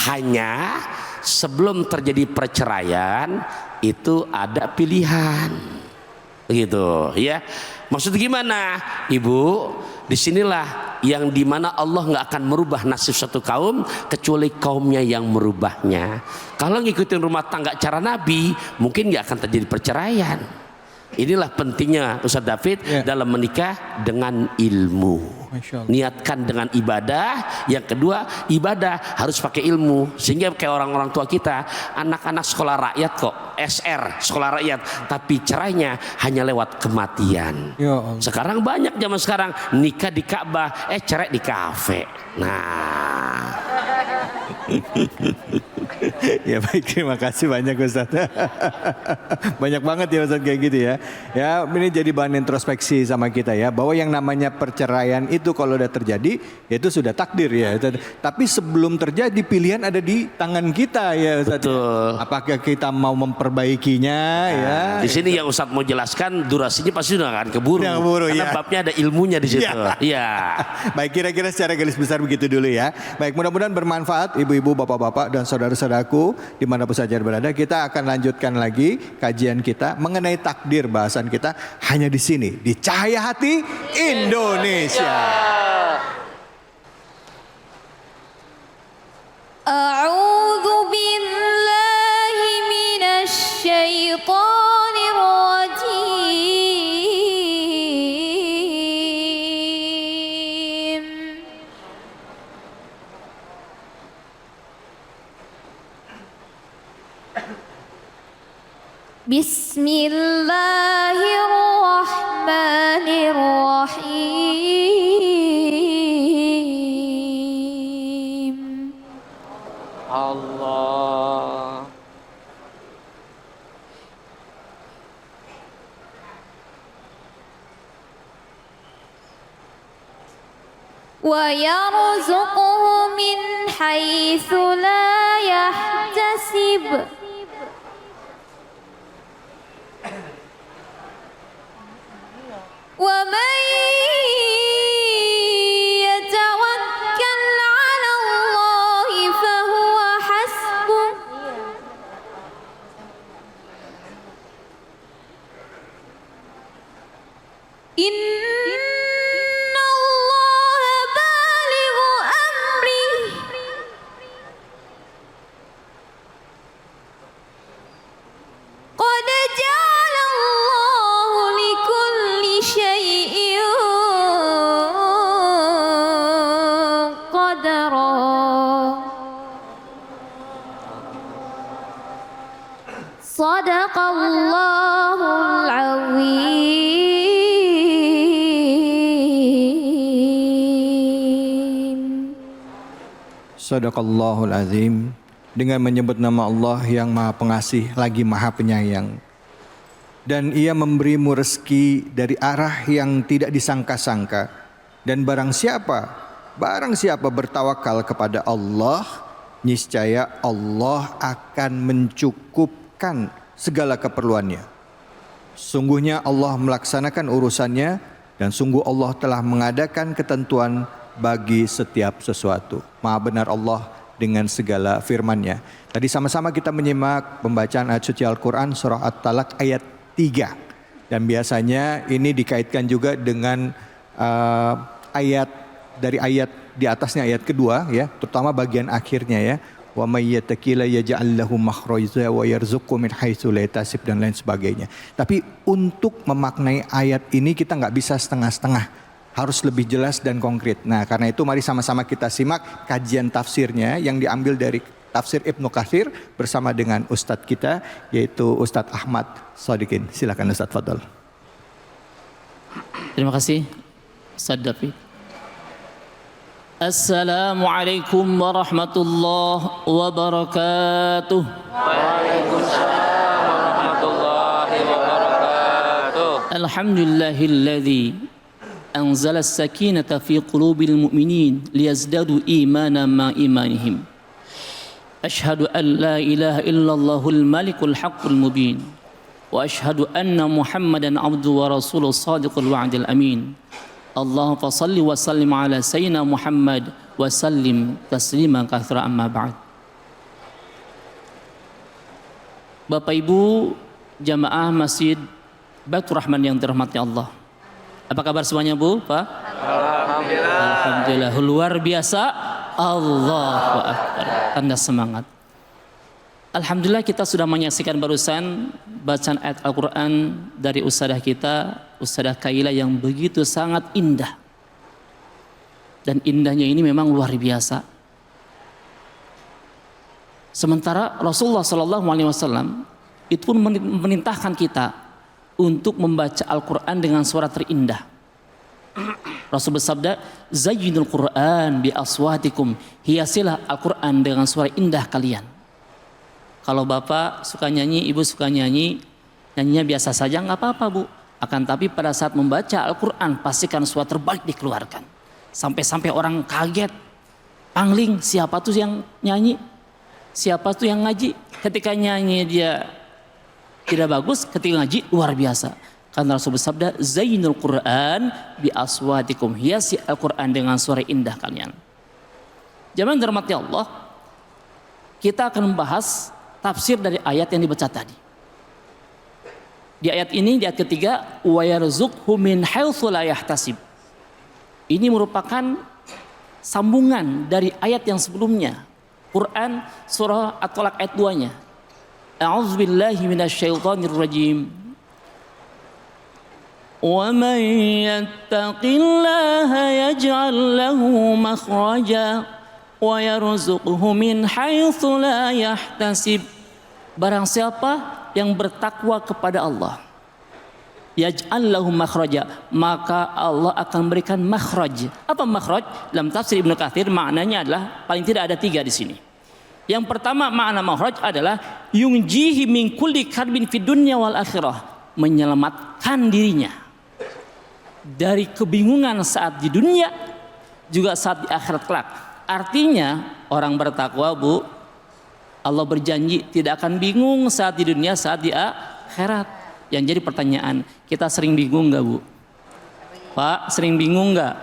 Hanya sebelum terjadi perceraian itu ada pilihan, gitu ya. Maksudnya gimana, Ibu? Disinilah yang dimana Allah nggak akan merubah nasib satu kaum kecuali kaumnya yang merubahnya. Kalau ngikutin rumah tangga cara Nabi, mungkin nggak akan terjadi perceraian. Inilah pentingnya Ustaz David dalam menikah dengan ilmu. Niatkan dengan ibadah. Yang kedua, ibadah harus pakai ilmu. Sehingga kayak orang-orang tua kita, anak-anak sekolah rakyat kok, SR, sekolah rakyat, tapi cerainya hanya lewat kematian. Sekarang banyak zaman sekarang nikah di Ka'bah, cerai di kafe. Nah. Ya baik, terima kasih banyak Ustaz. Banyak banget ya Ustaz kayak gitu ya. Ya ini jadi bahan introspeksi sama kita ya, bahwa yang namanya perceraian itu kalau udah terjadi ya itu sudah takdir ya. Tapi sebelum terjadi pilihan ada di tangan kita ya Ustaz. Betul. Apakah kita mau memperbaikinya ya. Di sini yang Ustaz mau jelaskan durasinya pasti sudah akan keburu. Karena babnya ada ilmunya di situ. Iya. Baik, kira-kira secara garis besar begitu dulu ya. Baik, mudah-mudahan bermanfaat ibu-ibu, bapak-bapak dan saudara-saudaraku dimanapun saja berada. Kita akan lanjutkan lagi kajian kita mengenai takdir, bahasan kita hanya di sini di Cahaya Hati Indonesia. A'udzu billahi minasy syaithanir rajim. Bismillahirrahmanirrahim. Allah. Wa yarzuquhu min haitsu la yahtasib. Wa man yatawakkal 'ala Allahi fa huwa hasbuh. Inna Allaha balighu amrih. Qad ja'ala Allahu likulli syai'in qadara. Sadaqallahul azim. Sadaqallahul azim. Dengan menyebut nama Allah yang Maha Pengasih lagi Maha Penyayang. Dan Ia memberimu rezeki dari arah yang tidak disangka-sangka. Dan barang siapa bertawakal kepada Allah, niscaya Allah akan mencukupkan segala keperluannya. Sungguhnya Allah melaksanakan urusannya dan sungguh Allah telah mengadakan ketentuan bagi setiap sesuatu. Maha benar Allah dengan segala firman-Nya. Tadi sama-sama kita menyimak pembacaan ayat suci Al-Quran surah At-Talaq ayat 3. Dan biasanya ini dikaitkan juga dengan ayat di atasnya ayat kedua ya, terutama bagian akhirnya ya. Wa may yattaqilla yaj'al lahu makhraja wa yarzuqhu min haitsu la yahtasib dan lain sebagainya. Tapi untuk memaknai ayat ini kita nggak bisa setengah-setengah. Harus lebih jelas dan konkret. Nah, karena itu mari sama-sama kita simak kajian tafsirnya yang diambil dari tafsir Ibnu Katsir bersama dengan Ustadz kita yaitu Ustadz Ahmad Shadiqin. Silakan Ustadz, fadhal. Terima kasih Ustadz David. Assalamualaikum warahmatullahi wabarakatuh. Waalaikumsalam warahmatullahi wabarakatuh. Alhamdulillahilladzi أنزل السكينة في قلوب المؤمنين ليزدادوا إيمانا مع إيمانهم أشهد أن لا إله إلا الله الملك الحق المبين وأشهد أن محمدا عبده ورسوله الصادق الوعد الأمين اللهم فصل وسلم على سيدنا محمد وسلم تسليما كثيرا أما بعد. Bapak Ibu jamaah Masjid Baitur Rahman yang dirahmati Allah. Apa kabar semuanya Bu, Pak? Alhamdulillah. Alhamdulillah, luar biasa. Allahu Akbar. Tanda semangat. Alhamdulillah kita sudah menyaksikan barusan bacaan ayat Al-Quran dari ustadzah kita, Ustadzah Kaila, yang begitu sangat indah. Dan indahnya ini memang luar biasa. Sementara Rasulullah SAW itu pun memerintahkan kita untuk membaca Al-Quran dengan suara terindah. Rasul bersabda, zayyinul Quran bi aswatikum, hiasilah Al-Quran dengan suara indah kalian. Kalau bapak suka nyanyi, ibu suka nyanyi, nyanyinya biasa saja nggak apa-apa bu. Akan tapi pada saat membaca Al-Quran pastikan suara terbaik dikeluarkan. Sampai-sampai orang kaget, pangling, siapa tuh yang nyanyi, siapa tuh yang ngaji. Ketika nyanyi dia tidak bagus, ketika ngaji luar biasa. Karena Rasul bersabda, zainul Quran bi aswatikum, hiasi Al-Quran dengan suara indah kalian. Jamaah dirahmati Allah, kita akan membahas tafsir dari ayat yang dibaca tadi. Di ayat ini, di ayat ketiga, wa yarzuqhu min haitsu la yahtasib. Ini merupakan sambungan dari ayat yang sebelumnya. Quran surah At-Talaq ayat 2-nya. A'udzubillahi minasyaitonir rajim. Wa man yattaqillaha yaj'al lahu makhraja wa yarzuqhu min haitsu la yahtasib. Barang siapa yang bertakwa kepada Allah, yaj'al lahu makhraja, maka Allah akan berikan makhraj. Apa makhraj? Dalam tafsir Ibnu Katsir maknanya adalah paling tidak ada 3 di sini. Yang pertama makna makhraj adalah yunjihi min kulli karbin fid dunya wal akhirah, menyelamatkan dirinya dari kebingungan saat di dunia juga saat di akhirat kelak. Artinya orang bertakwa bu, Allah berjanji tidak akan bingung saat di dunia, saat di akhirat. Yang jadi pertanyaan, kita sering bingung nggak bu? Pak, sering bingung nggak?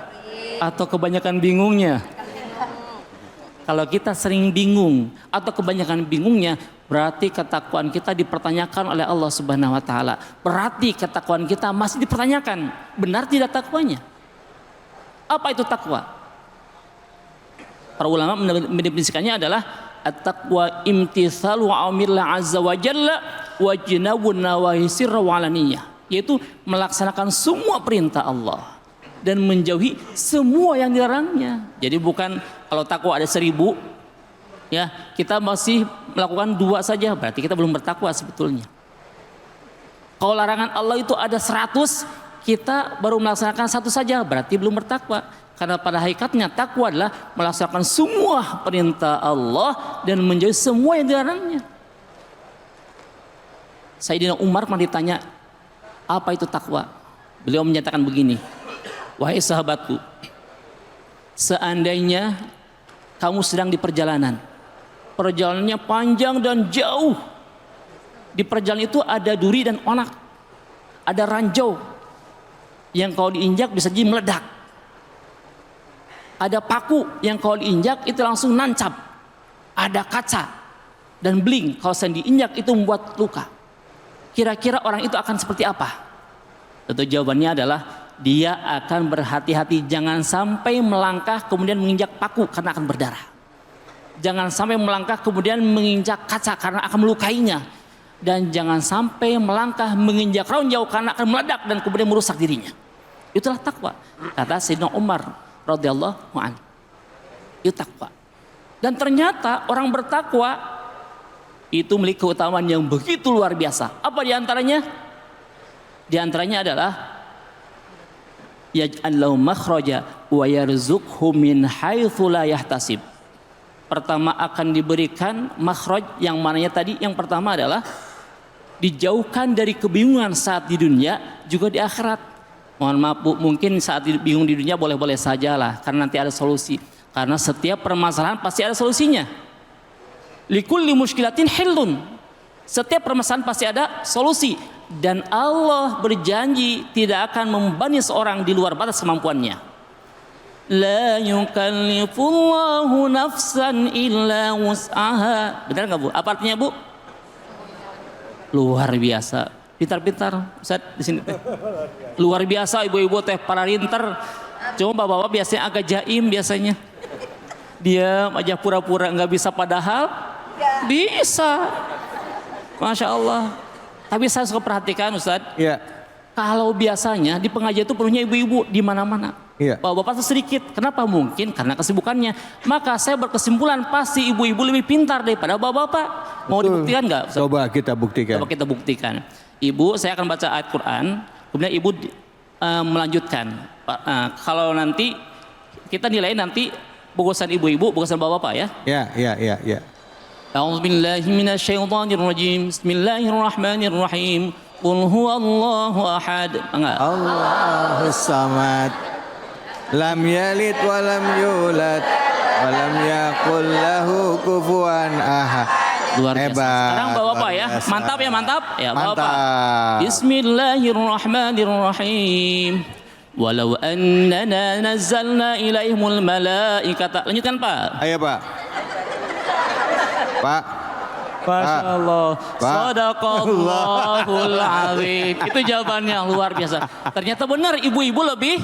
Atau kebanyakan bingungnya? Kalau kita sering bingung atau kebanyakan bingungnya, berarti ketakwaan kita dipertanyakan oleh Allah Subhanahu Wa Taala. Berarti ketakwaan kita masih dipertanyakan, benar tidak takwanya? Apa itu takwa? Para ulama mendefinisikannya adalah at-taqwa imtithalu amrillah azza wa jalla wa jinabun nawahi sirra wa alaniyah, yaitu melaksanakan semua perintah Allah dan menjauhi semua yang dilarangnya. Jadi bukan kalau takwa ada 1000 ya, kita masih melakukan 2 saja, berarti kita belum bertakwa sebetulnya. Kalau larangan Allah itu ada 100, kita baru melaksanakan 1 saja, berarti belum bertakwa. Karena pada hakikatnya takwa adalah melaksanakan semua perintah Allah dan menjauhi semua yang dilarangnya. Sayyidina Umar pernah ditanya, apa itu takwa? Beliau menyatakan begini, wahai sahabatku, seandainya kamu sedang di perjalanan, perjalanannya panjang dan jauh, di perjalanan itu ada duri dan onak, ada ranjau yang kalau diinjak bisa jadi meledak, ada paku yang kalau diinjak itu langsung nancap, ada kaca dan beling kalau sedang diinjak itu membuat luka. Kira-kira orang itu akan seperti apa? Tentu jawabannya adalah dia akan berhati-hati, jangan sampai melangkah kemudian menginjak paku karena akan berdarah. Jangan sampai melangkah kemudian menginjak kaca karena akan melukainya. Dan jangan sampai melangkah menginjak ranjau karena akan meledak dan kemudian merusak dirinya. Itulah takwa, kata Sayyidina Umar radhiyallahu anhu. Itu takwa. Dan ternyata orang bertakwa itu memiliki keutamaan yang begitu luar biasa. Apa diantaranya? Diantaranya adalah yaj'al lahu makhraja wa yarzuqhu min haitsu la yahtasib. Pertama akan diberikan makhraj, yang mananya tadi yang pertama adalah dijauhkan dari kebingungan saat di dunia juga di akhirat. Mohon maaf bu, mungkin saat bingung di dunia boleh-boleh saja lah, karena nanti ada solusi. Karena setiap permasalahan pasti ada solusinya. Likulli mushkilatin hillun. Setiap permasalahan pasti ada solusi. Dan Allah berjanji tidak akan membebani seorang di luar batas kemampuannya. La yukallifullahu nafsan illa wus'aha. Benar nggak bu? Apa artinya bu? Luar biasa. Pintar-pintar, Ustaz di sini teh. Luar biasa ibu-ibu teh para rinter. Cuma bapak-bapak biasanya agak jaim biasanya. Diam aja pura-pura nggak bisa, padahal Bisa. Masya Allah. Tapi saya suka perhatikan Ustadz. Iya. Kalau biasanya di pengajian itu penuhnya ibu-ibu di mana-mana. Iya. Bapak-bapak itu sedikit. Kenapa? Mungkin karena kesibukannya. Maka saya berkesimpulan pasti ibu-ibu lebih pintar daripada bapak-bapak. Mau dibuktikan nggak? Coba kita buktikan. Coba kita buktikan. Ibu, saya akan baca ayat Quran. Kemudian ibu melanjutkan. Kalau nanti kita nilai nanti bukusan ibu-ibu, bukusan bapak-bapak ya. Ya. A'udzubillahi minasyaitonirrajim. Bismillahirrahmanirrahim. Qul huwallahu ahad. Enggak. Allahus samad. Lam yalid wa lam yulad wa lam yakul lahu kufuwan ahad. Luar biasa. Hebat. Sekarang bapak-bapak ya. Biasa. Mantap ya, mantap. Ya, Mantap. bapak. Bismillahirrahmanirrahim. Walau annana nazzalna ilaihimul malaikata. Lanjutkan, Pak. Ayo, Pak. Pak. Masya Allah. Pak. Sadaqallahul azim. Itu jawabannya luar biasa. Ternyata benar ibu-ibu lebih.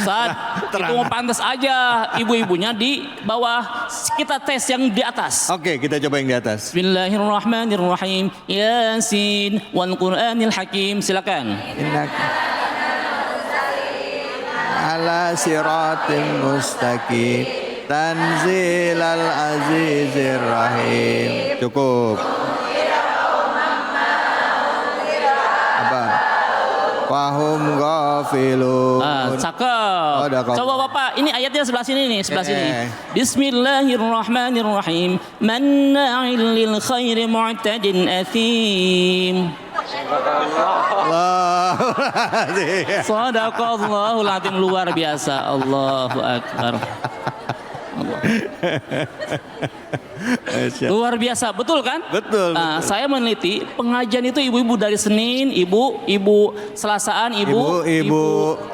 Saat itu mau pantas aja ibu-ibunya di bawah. Kita tes yang di atas. Oke, kita coba yang di atas. Bismillahirrahmanirrahim. Yasin wal Qur'anil Hakim. Silakan. Ala siratim mustaqim. Tanzilal azizir rahim. Cukup. Apa? Fahum ghafilun. Cakep. Coba Bapak, ini ayatnya sebelah sini nih, sebelah sini. Bismillahirrahmanirrahim. Manna'il lil khairi mu'tadin athim. Sadaqallahul azim. Luar biasa. Allahu akbar. Luar biasa, betul kan? Betul. Saya meneliti pengajian itu ibu-ibu dari Senin, ibu Selasaan, ibu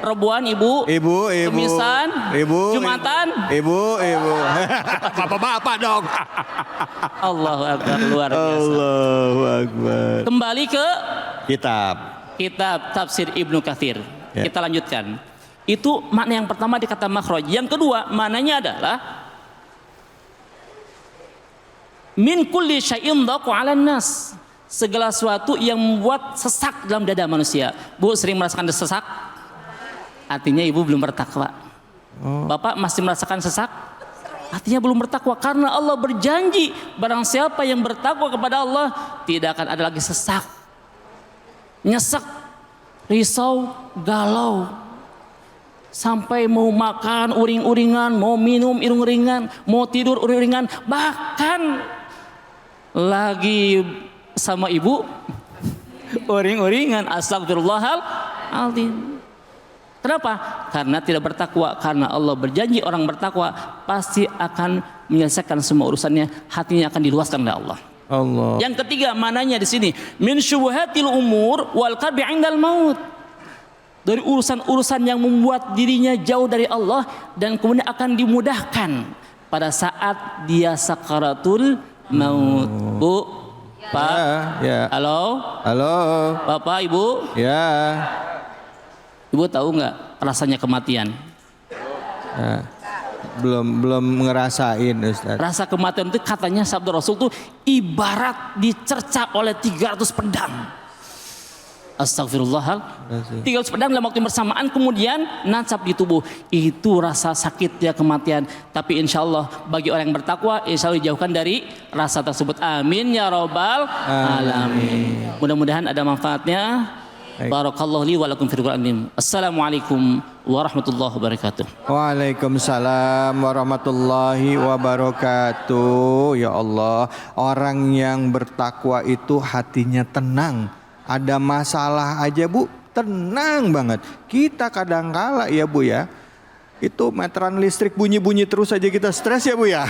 Rebuan, ibu Kemisan, Jumatan, ibu. Bapak dong. Allahu akbar, luar biasa. Allahu akbar. Kembali ke Kitab tafsir Ibnu Katsir. Ya. Kita lanjutkan. Itu makna yang pertama di kata makhraj. Yang kedua, maknanya adalah min kulli syai'in dhaqu 'alan nas. Segala sesuatu yang membuat sesak dalam dada manusia. Bu sering merasakan sesak? Artinya ibu belum bertakwa. Bapak masih merasakan sesak? Artinya belum bertakwa, karena Allah berjanji barang siapa yang bertakwa kepada Allah tidak akan ada lagi sesak, nyesek, risau, galau. Sampai mau makan uring-uringan, mau minum uring-uringan, mau tidur uring-uringan, bahkan lagi sama ibu uring-uringan. Astagfirullahaladzim. Kenapa? Karena tidak bertakwa. Karena Allah berjanji orang bertakwa pasti akan menyelesaikan semua urusannya, hatinya akan diluaskan oleh Allah. Yang ketiga mananya di sini min syubuhatil umur wal qalbi 'indal maut. Dari urusan-urusan yang membuat dirinya jauh dari Allah dan kemudian akan dimudahkan pada saat dia sakaratul maut. Bu, Pak, ya. Halo, Bapak, Ibu, ya. Ibu tahu nggak rasanya kematian? Belum ngerasain, Ustaz. Rasa kematian itu katanya sabda Rasul itu ibarat dicerca oleh 300 pedang. Astagfirullahaladzim. 300 pedang dalam waktu yang bersamaan kemudian nancap di tubuh. Itu rasa sakit ya kematian. Tapi insya Allah bagi orang yang bertakwa insya Allah dijauhkan dari rasa tersebut. Amin ya robbal alamin. Mudah-mudahan ada manfaatnya. Barakallahu li wa lakum fil Qur'an. Assalamualaikum warahmatullahi wabarakatuh. Waalaikumsalam warahmatullahi wabarakatuh. Ya Allah, orang yang bertakwa itu hatinya tenang. Ada masalah aja Bu, tenang banget. Kita kadang kala ya Bu ya, itu meteran listrik bunyi-bunyi terus aja kita stres ya Bu ya.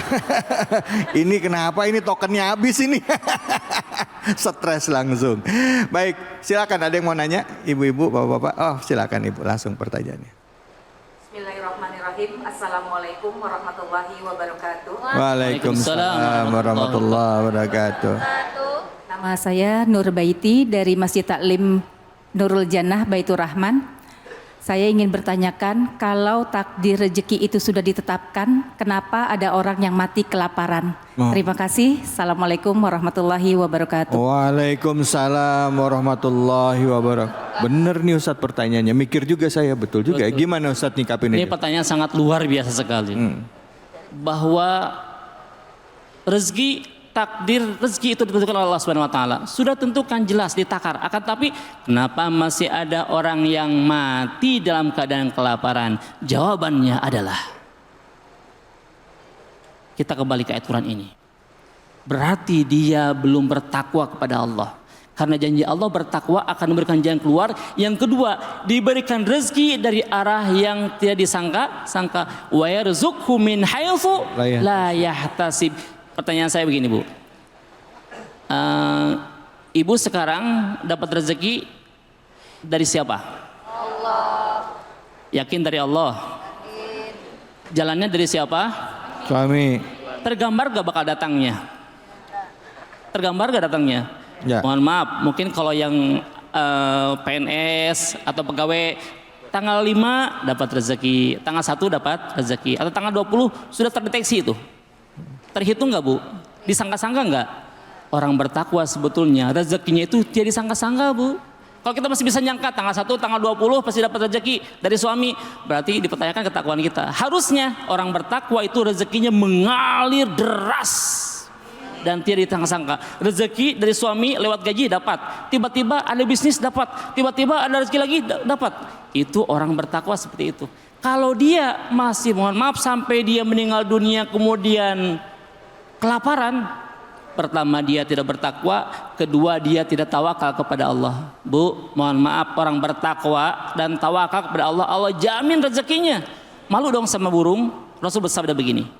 Ini kenapa ini tokennya habis ini. Stres langsung. Baik, silakan ada yang mau nanya, ibu-ibu, bapak-bapak. Oh, silakan Ibu, langsung pertanyaannya. Bismillahirrahmanirrahim. Assalamualaikum warahmatullahi wabarakatuh. Waalaikumsalam warahmatullahi wabarakatuh. Nama saya Nur Baiti dari Masjid Taklim Nurul Jannah Baitur Rahman. Saya ingin bertanyakan, kalau takdir rezeki itu sudah ditetapkan, kenapa ada orang yang mati kelaparan? Terima kasih. Assalamualaikum warahmatullahi wabarakatuh. Waalaikumsalam warahmatullahi wabarakatuh. Bener nih Ustadz pertanyaannya, mikir juga saya, betul juga. Gimana Ustadz nyikapin Ini ini? pertanyaan sangat luar biasa sekali. Bahwa takdir rezeki itu ditentukan oleh Allah Subhanahu wa taala. Sudah tentukan jelas ditakar. Akan tapi kenapa masih ada orang yang mati dalam keadaan kelaparan? Jawabannya adalah kita kembali ke ayat Quran ini. Berarti dia belum bertakwa kepada Allah. Karena janji Allah bertakwa akan memberikan jalan keluar. Yang kedua, diberikan rezeki dari arah yang tidak disangka-sangka. Wa yarzuqhu min haitsu la yahtasib. Pertanyaan saya begini, Bu. Ibu sekarang dapat rezeki dari siapa? Allah. Yakin dari Allah? Jalannya dari siapa? Suami. Tergambar gak bakal datangnya? Tergambar gak datangnya? Ya. Mohon maaf, mungkin kalau yang PNS atau pegawai tanggal 5 dapat rezeki, tanggal 1 dapat rezeki, atau tanggal 20 sudah terdeteksi itu. Terhitung nggak, Bu? Disangka-sangka nggak? Orang bertakwa sebetulnya rezekinya itu tidak disangka-sangka, Bu. Kalau kita masih bisa nyangka tanggal 1, tanggal 20 pasti dapat rezeki dari suami, berarti dipertanyakan ketakwaan kita. Harusnya orang bertakwa itu rezekinya mengalir deras dan tidak disangka-sangka. Rezeki dari suami lewat gaji dapat, tiba-tiba ada bisnis dapat, tiba-tiba ada rezeki lagi dapat. Itu orang bertakwa seperti itu. Kalau dia masih, mohon maaf, sampai dia meninggal dunia kemudian kelaparan, pertama dia tidak bertakwa, kedua dia tidak tawakal kepada Allah. Bu, mohon maaf, orang bertakwa dan tawakal kepada Allah, Allah jamin rezekinya. Malu dong sama burung. Rasul bersabda begini,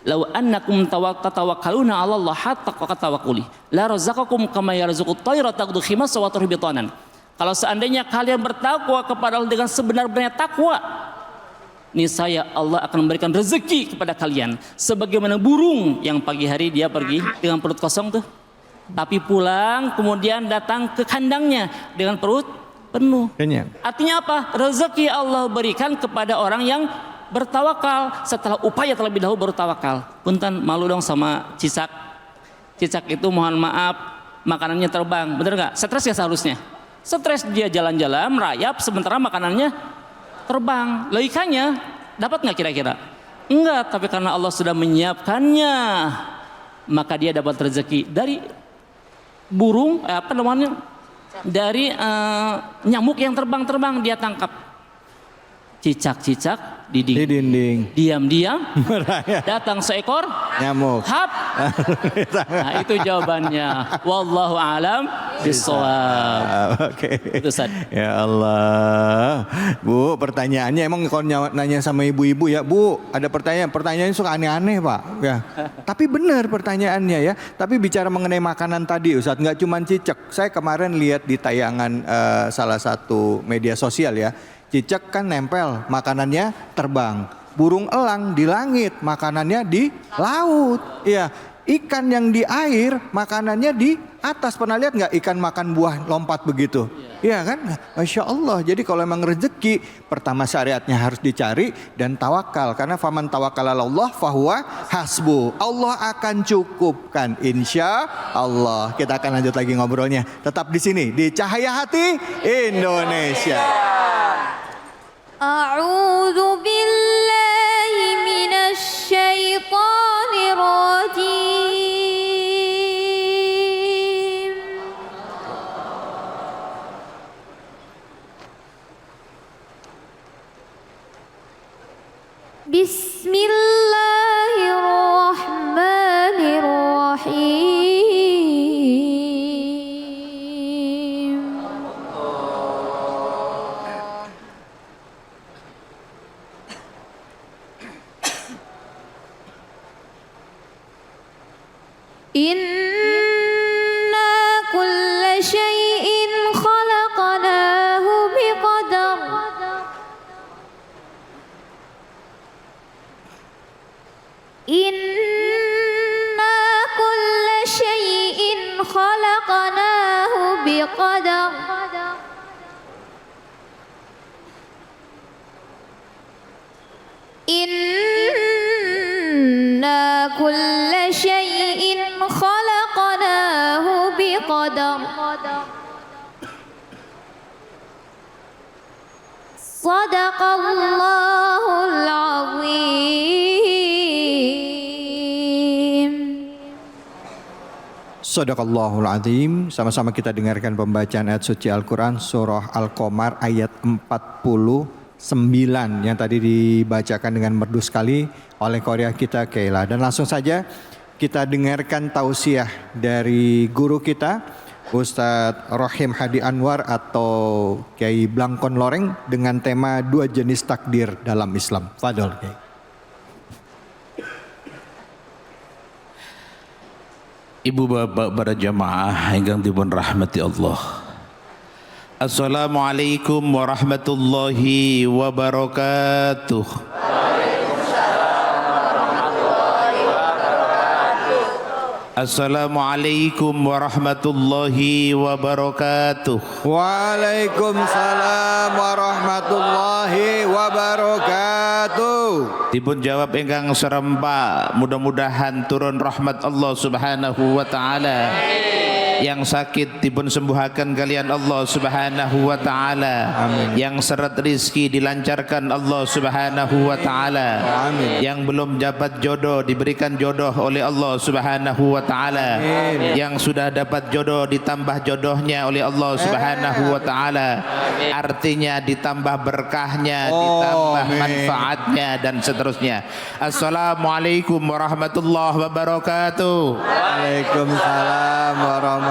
"Lau annakum tatawakkaluna 'ala Allah hatta tawakkuli, la razaqakum kama yarzuqut tayra taqdu khimasa wa turhi bitanan." Kalau seandainya kalian bertakwa kepada Allah dengan sebenar-benarnya takwa, niscaya Allah akan memberikan rezeki kepada kalian sebagaimana burung yang pagi hari dia pergi dengan perut kosong tuh, tapi pulang kemudian datang ke kandangnya dengan perut penuh. Artinya apa? Rezeki Allah berikan kepada orang yang bertawakal, setelah upaya terlebih dahulu baru tawakal. Punten, malu dong sama cicak. Cicak itu mohon maaf makanannya terbang, bener nggak? Stres ya seharusnya. Stres dia jalan-jalan merayap sementara makanannya terbang. Ikannya dapat nggak kira-kira? Enggak, tapi karena Allah sudah menyiapkannya, maka dia dapat rezeki dari burung, dari nyamuk yang terbang-terbang dia tangkap. Cicak-cicak di dinding. Diam-diam datang seekor nyamuk. Hap. Nah, itu jawabannya. Wallahu alam bishawab. Oke. Itu Ustaz. Ya Allah. Bu, pertanyaannya emang kalau nanya sama ibu-ibu ya, Bu, ada pertanyaannya suka aneh-aneh, Pak. Ya. Tapi benar pertanyaannya ya. Tapi bicara mengenai makanan tadi, Ustaz, nggak cuma cicak. Saya kemarin lihat di tayangan salah satu media sosial ya. Cicak kan nempel, makanannya terbang. Burung elang di langit, makanannya di laut. Iya, ikan yang di air, makanannya di atas. Pernah lihat nggak ikan makan buah lompat begitu? Iya kan? Masya Allah. Jadi kalau memang rezeki, pertama syariatnya harus dicari dan tawakal. Karena faman tawakal ala Allah fahuwa hasbu. Allah akan cukupkan, insya Allah. Kita akan lanjut lagi ngobrolnya. Tetap di sini di Cahaya Hati Indonesia. A'udzu billahi minasy syaithanir rajim. Bismillahirrahmanirrahim. Inna kulla syai'in khalaqnahu biqadar. Inna kulla syai'in khalaqnahu biqadar. Inna kulla syai'in khalaqnahu biqadar. Sadaqallahul azim. Sadaqallahul azim. Sama-sama kita dengarkan pembacaan ayat suci Al-Quran surah Al-Qamar ayat 49 yang tadi dibacakan dengan merdu sekali oleh Korea kita Keila. Dan langsung saja kita dengarkan tausiah dari guru kita Ustadz Rohim Hadi Anwar atau Kiai Blangkon Loreng dengan tema 2 jenis takdir dalam Islam. Fadol Kiai. Ibu bapak para jamaah ingkang dipun rahmati Allah. Assalamualaikum warahmatullahi wabarakatuh. Assalamualaikum warahmatullahi wabarakatuh. Waalaikumsalam warahmatullahi wabarakatuh. Dipun jawab ingkang serempak, mudah-mudahan turun rahmat Allah Subhanahu wa taala. Yang sakit dipun sembuhaken kalian Allah Subhanahu wa taala. Yang seret rizki dilancarkan Allah Subhanahu wa taala. Yang belum dapat jodoh diberikan jodoh oleh Allah Subhanahu wa taala. Yang sudah dapat jodoh ditambah jodohnya oleh Allah Subhanahu wa taala. Artinya ditambah berkahnya, ditambah manfaatnya dan seterusnya. Assalamualaikum warahmatullahi wabarakatuh. Waalaikumsalam warahmatullahi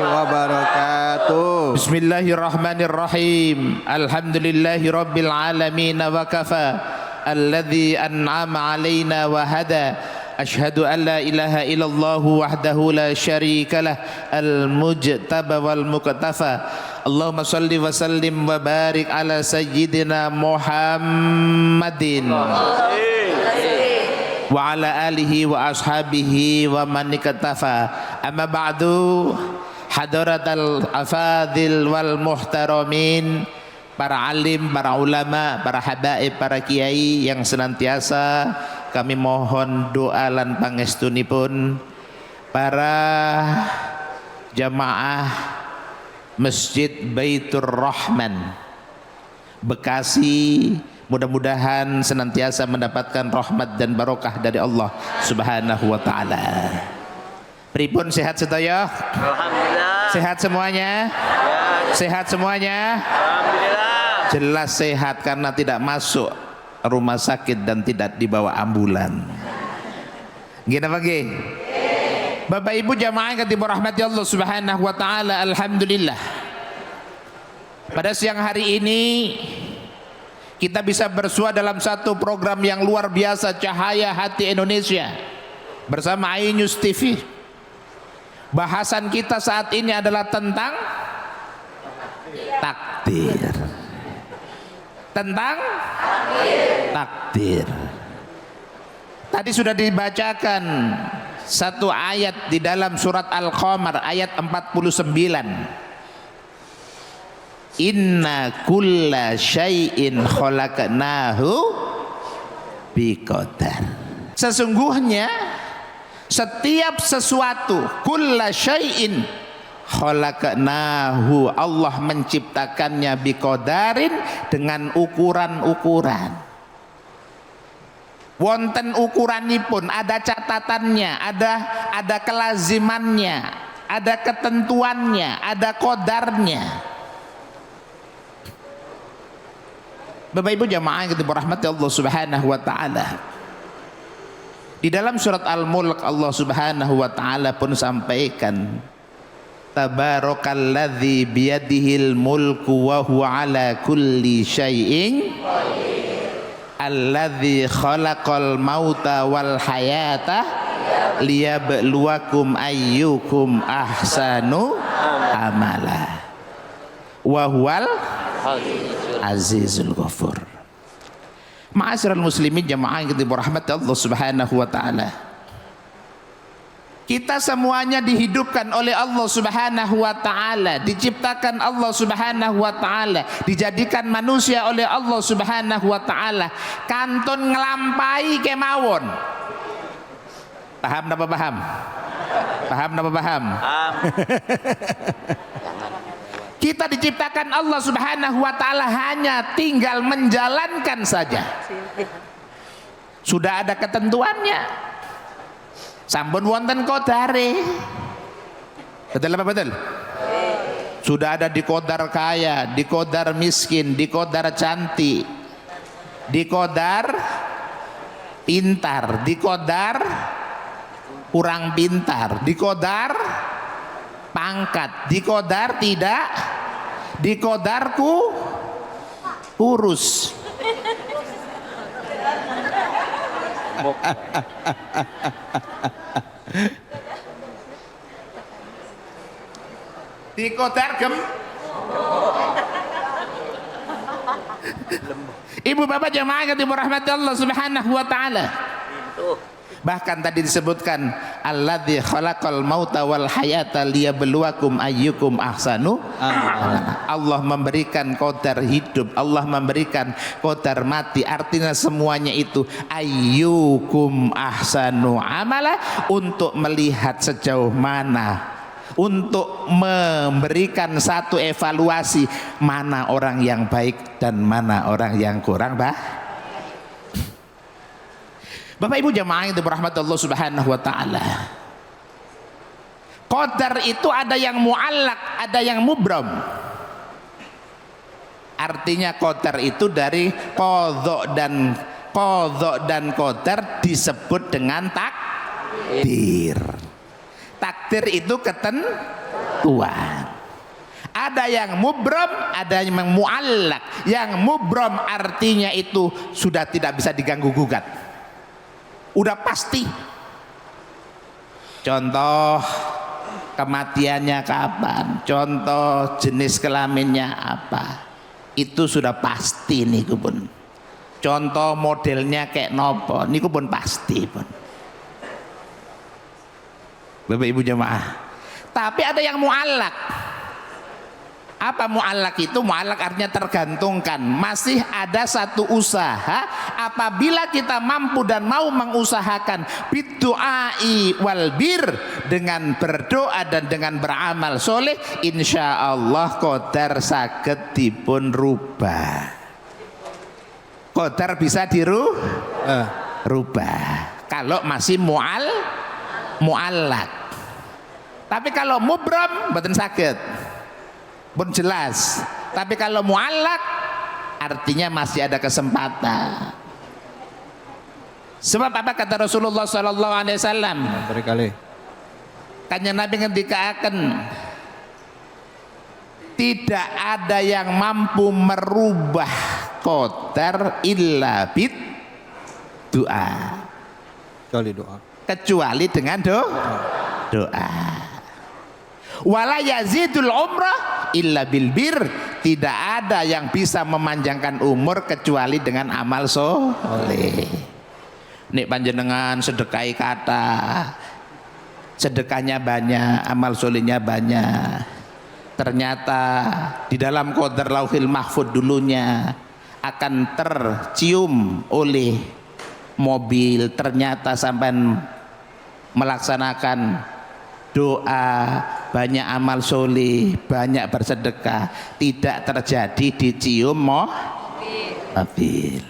wabarakatuh. Bismillahirrahmanirrahim. Alhamdulillahi rabbil alamin wa kafa. Alladzi an'ama alaina wa hada. Ashhadu an la ilaha illallah wahdahu la syarika lah. Al-mujtaba wal muqtafa. Allahumma salli wa sallim wa barik ala sayyidina Muhammadin wa ala alihi wa ashabihi wa man iktafa. Amma ba'du, hadaratal afadil wal muhtaramin, para alim, para ulama, para habaib, para kiai yang senantiasa kami mohon doa lan pangestunipun, para jamaah Masjid Baitur Rahman Bekasi, mudah-mudahan senantiasa mendapatkan rahmat dan barokah dari Allah Subhanahu wa taala. Pripun sehat sedaya? Alhamdulillah. Sehat semuanya? Ya. Sehat semuanya? Alhamdulillah. Jelas sehat karena tidak masuk rumah sakit dan tidak dibawa ambulan. Gini pagi? Bapak Ibu jamaah yang dirahmati Allah Subhanahu wa taala, alhamdulillah. Pada siang hari ini kita bisa bersua dalam satu program yang luar biasa, Cahaya Hati Indonesia bersama iNews TV. Bahasan kita saat ini adalah tentang takdir. Tentang takdir. Tadi sudah dibacakan satu ayat di dalam surat Al-Qamar ayat 49. Inna kulla syai'in khalaqnahu biqadar. Sesungguhnya setiap sesuatu, kulla syai'in khalaqnahu, Allah menciptakannya biqadarin, dengan ukuran-ukuran. Wonten ukuranipun, ada catatannya, ada kelazimannya, ada ketentuannya, ada qadarnya. Bapak Ibu jamaah yang dirahmati Allah Subhanahu wa taala. Di dalam surat Al-Mulk Allah Subhanahu wa taala pun sampaikan, Tabarakalladzi biyadihil mulku wa huwa ala kulli syai'in alladzi khalaqal mauta wal hayata liyabluwakum ayyukum ahsanu amala wa huwal Azizul Ghafur. Ma'asyiral muslimin jamaah yang dirahmati Allah Subhanahu wa taala. Kita semuanya dihidupkan oleh Allah Subhanahu wa taala, diciptakan Allah Subhanahu wa taala, dijadikan manusia oleh Allah Subhanahu wa taala. Kantun ngelampai kemawon. Paham napa paham? Paham napa paham? Kita diciptakan Allah Subhanahu wa taala hanya tinggal menjalankan saja. Sudah ada ketentuannya. Sampun wonten kodare. Betul apa betul? Sudah ada di kodar kaya, di kodar miskin, di kodar cantik, di kodar pintar, di kodar kurang pintar, di kodar pangkat, di kodar tidak, di kodarku kurus. Di kodar Ibu bapak jamaah yang dirahmati Allah Subhanahu wa taala. Bahkan tadi disebutkan alladzi khalaqal mauta wal hayata liyabluwakum ayyukum ahsanu. Allah memberikan qadar hidup, Allah memberikan qadar mati. Artinya semuanya itu ayyukum ahsanu amala, untuk melihat sejauh mana, untuk memberikan satu evaluasi mana orang yang baik dan mana orang yang kurang Bapak Ibu jamaah yang dirahmati Allah Subhanahu wa taala. Qadar itu ada yang muallaq, ada yang mubram. Artinya qadar itu dari qadha dan qadar disebut dengan takdir. Takdir itu ketentuan. Ada yang mubram, ada yang muallaq. Yang mubram artinya itu sudah tidak bisa diganggu gugat. Udah pasti. Contoh kematiannya kapan, contoh jenis kelaminnya apa, itu sudah pasti niku pun. Contoh modelnya kayak nopo niku pun pasti pun. Bapak Ibu jamaah. Tapi ada yang muallaq. Apa muallaq itu? Muallaq artinya tergantungkan. Masih ada satu usaha, apabila kita mampu dan mau mengusahakan bidu'ai wal bir, dengan berdoa dan dengan beramal soleh, insya Allah qadar saged dipun rubah. Qadar bisa dirubah kalau masih muallaq. Tapi kalau mubram mboten saged, pun jelas. Tapi kalau muallaq artinya masih ada kesempatan. Sebab apa kata Rasulullah sallallahu alaihi wasallam? Berkali. Kanjeng Nabi ngendikaaken, tidak ada yang mampu merubah qadar illa bid doa. Kecuali dengan doa. Wala yazidul umrah illa bil bir, tidak ada yang bisa memanjangkan umur kecuali dengan amal soleh. Nek panjenengan sedekahi kata, sedekahnya banyak, amal solehnya banyak, ternyata di dalam qadar lauhil mahfud dulunya akan tercium oleh mobil, ternyata sampai melaksanakan doa, banyak amal soleh, banyak bersedekah, tidak terjadi dicium mobil.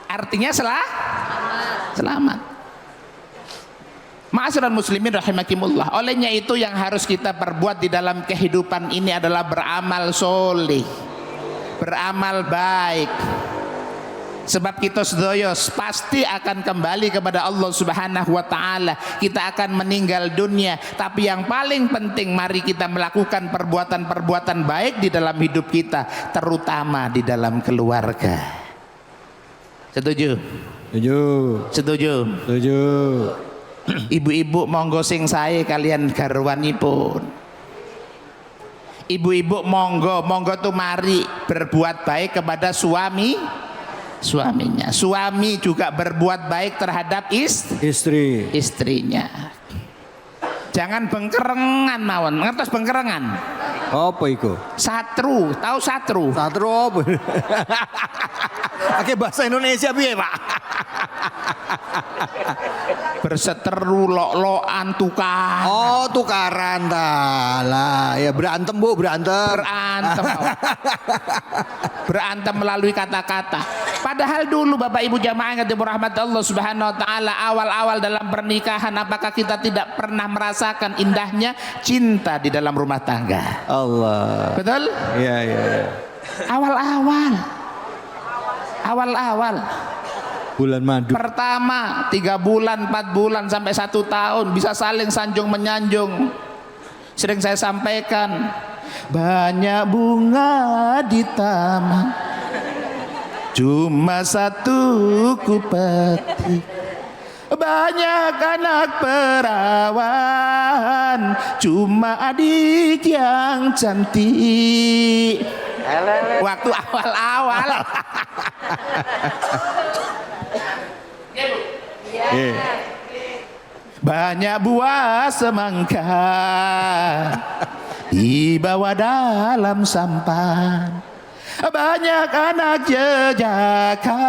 Artinya selamat. Ma'asyiral muslimin rahimakumullah. Olehnya itu yang harus kita perbuat di dalam kehidupan ini adalah beramal soleh, beramal baik. Sebab kita sedaya pasti akan kembali kepada Allah Subhanahu wa taala. Kita akan meninggal dunia, tapi yang paling penting mari kita melakukan perbuatan-perbuatan baik di dalam hidup kita, terutama di dalam keluarga. Setuju? Setuju. Ibu-ibu monggo sing sae kalian garwanipun. Ibu-ibu monggo tuh mari berbuat baik kepada suami suaminya. Suami juga berbuat baik terhadap istrinya. Jangan bengkerengan mawon. Ngertos bengkerengan? Apa iku? Satru, tahu satru? Satru apa? Oke, bahasa Indonesia piye, Pak? Berseteru, lok-lokan, tukar. Oh, tukaran ta. Lah, ya berantem, Bu, berantem. Berantem melalui kata-kata. Padahal dulu Bapak Ibu jamaah yang dirahmati Allah Subhanahu wa taala, awal-awal dalam pernikahan apakah kita tidak pernah merasakan indahnya cinta di dalam rumah tangga? Allah. Betul? Iya, iya, iya. Awal-awal. Bulan madu. Pertama 3 bulan, 4 bulan sampai 1 tahun bisa saling sanjung menyanjung. Sering saya sampaikan, banyak bunga di taman, cuma satu ku petik. Banyak anak perawan, cuma adik yang cantik. Waktu awal-awal. Banyak buah semangka dibawa dalam sampan. Banyak anak jejaka,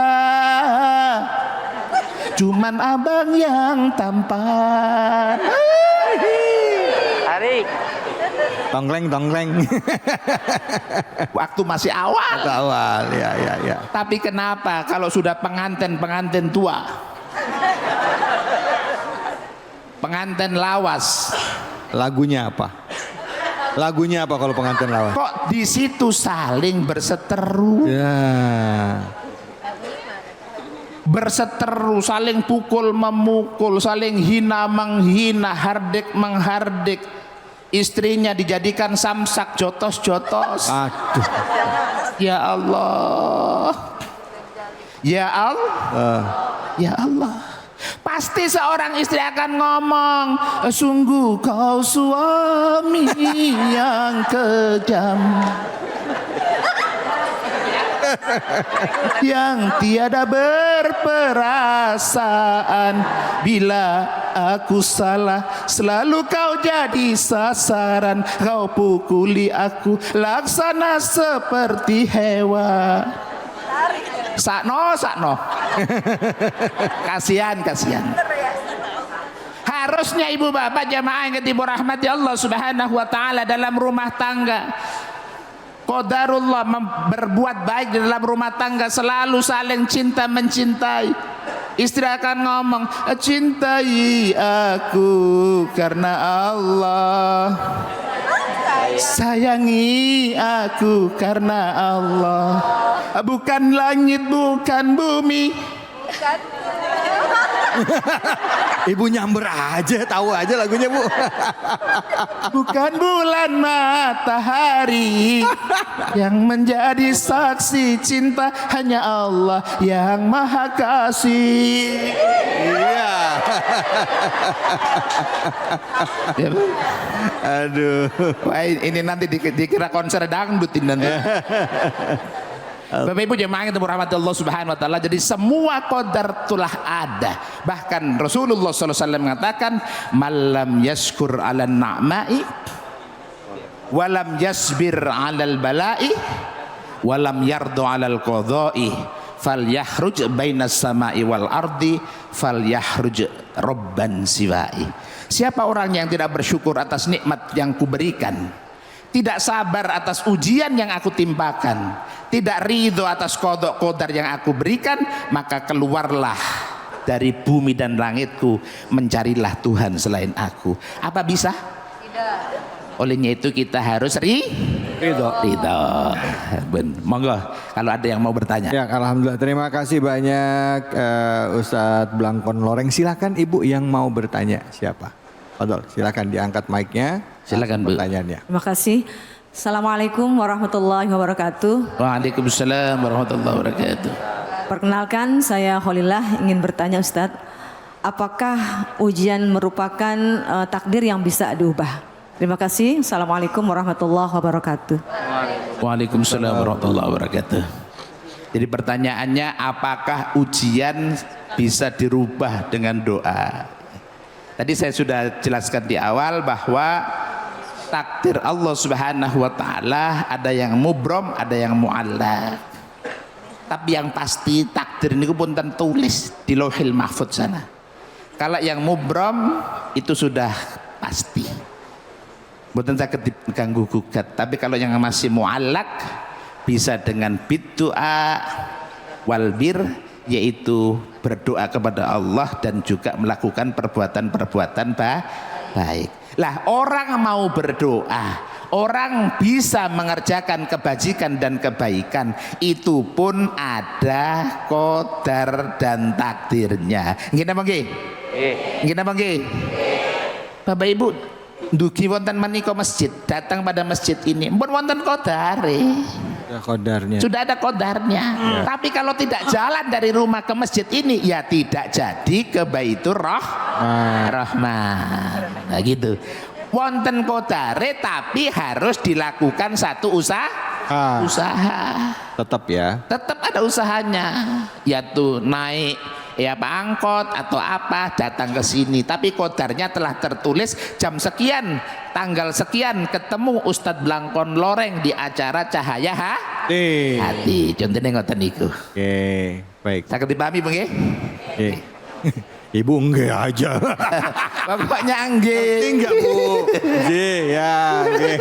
cuman abang yang tampan. Tarik. Tongkleng. Waktu masih awal. Ya. Tapi kenapa kalau sudah pengantin tua, pengantin lawas, Lagunya apa kalau pengantin lawan? kok di situ saling berseteru? Ya. Berseteru, saling pukul memukul, saling hina menghina, hardik menghardik. Istrinya dijadikan samsak, jotos-jotos. Aduh. Ya Allah. Ya Allah. Pasti seorang istri akan ngomong, sungguh kau suami yang kejam, yang tiada berperasaan. Bila aku salah, selalu kau jadi sasaran. Kau pukuli aku laksana seperti hewan. Sakno. Kasihan. Harusnya ibu bapak jamaah yang dirahmati Allah Subhanahu wa taala dalam rumah tangga, qadarullah berbuat baik di dalam rumah tangga, selalu saling cinta mencintai. Istri akan ngomong, cintai aku karena Allah, sayangi aku karena Allah, bukan langit, bukan bumi. Ibu nyamber aja, tahu aja lagunya, Bu. Bukan bulan matahari yang menjadi saksi cinta, hanya Allah yang maha kasih. Iya. Aduh. Wah, ini nanti dikira konser dangdut ini nanti. Bapak Ibu jemaah yang dirahmati Allah Subhanahu wa taala, jadi semua qadar telah ada. Bahkan Rasulullah sallallahu alaihi wasallam mengatakan, "Malam yaskur 'alan na'ma'i walam yasbir 'alal bala'i walam yardu 'alal qada'i falyahruj bainas sama'i wal ardi falyahruj rabban siwa'i." Siapa orang yang tidak bersyukur atas nikmat yang kuberikan, tidak sabar atas ujian yang aku timpakan, tidak ridho atas qada qadar yang aku berikan, maka keluarlah dari bumi dan langitku, mencarilah Tuhan selain aku. Apa bisa? Tidak. Olehnya itu kita harus ridho. Monggo kalau ada yang mau bertanya. Ya, alhamdulillah. Terima kasih banyak Ustadz Blangkon Loreng. Silakan Ibu yang mau bertanya siapa? Fadol, silakan diangkat mic-nya. Silakan Bu. Pertanyaannya. Terima kasih. Assalamualaikum warahmatullahi wabarakatuh. Waalaikumsalam warahmatullahi wabarakatuh. Perkenalkan, saya Kholillah, ingin bertanya Ustadz, apakah ujian merupakan takdir yang bisa diubah? Terima kasih. Assalamualaikum warahmatullahi wabarakatuh. Waalaikumsalam warahmatullahi wabarakatuh. Jadi pertanyaannya, apakah ujian bisa dirubah dengan doa? Tadi saya sudah jelaskan di awal bahwa takdir Allah Subhanahu wa taala ada yang mubrom, ada yang muallaq. Tapi yang pasti takdir ini pun tertulis di Lauhil Mahfuz sana. Kalau yang mubrom itu sudah pasti. Mboten saged diganggu gugat. Tapi kalau yang masih muallaq bisa dengan biddu'a wal bir, yaitu berdoa kepada Allah dan juga melakukan perbuatan-perbuatan baik. Lah orang mau berdoa, orang bisa mengerjakan kebajikan dan kebaikan, itu pun ada qadar dan takdirnya. Nggih napa nggih? Nggih napa nggih? Bapak Ibu, dugi wonten menika masjid, datang pada masjid ini, mpun wonten qadare. Kodarnya. Sudah ada kodarnya. Tapi kalau tidak jalan dari rumah ke masjid ini, ya tidak jadi ke Baitur Rahman. Nah gitu. Wonten kodare tapi harus dilakukan satu usaha. Tetap ya. Tetap ada usahanya. Yaitu naik ya apa angkot atau apa, datang ke sini, tapi kodarnya telah tertulis jam sekian, tanggal sekian ketemu Ustadz Blangkon Loreng di acara Cahaya Hati. Contohnya ngoten niku. Oke, baik. Saged dipahami nggih? Nggih. Ibu enggak aja. Bapaknya nggih. Enggak, Bu. Nggih, ya, nggih.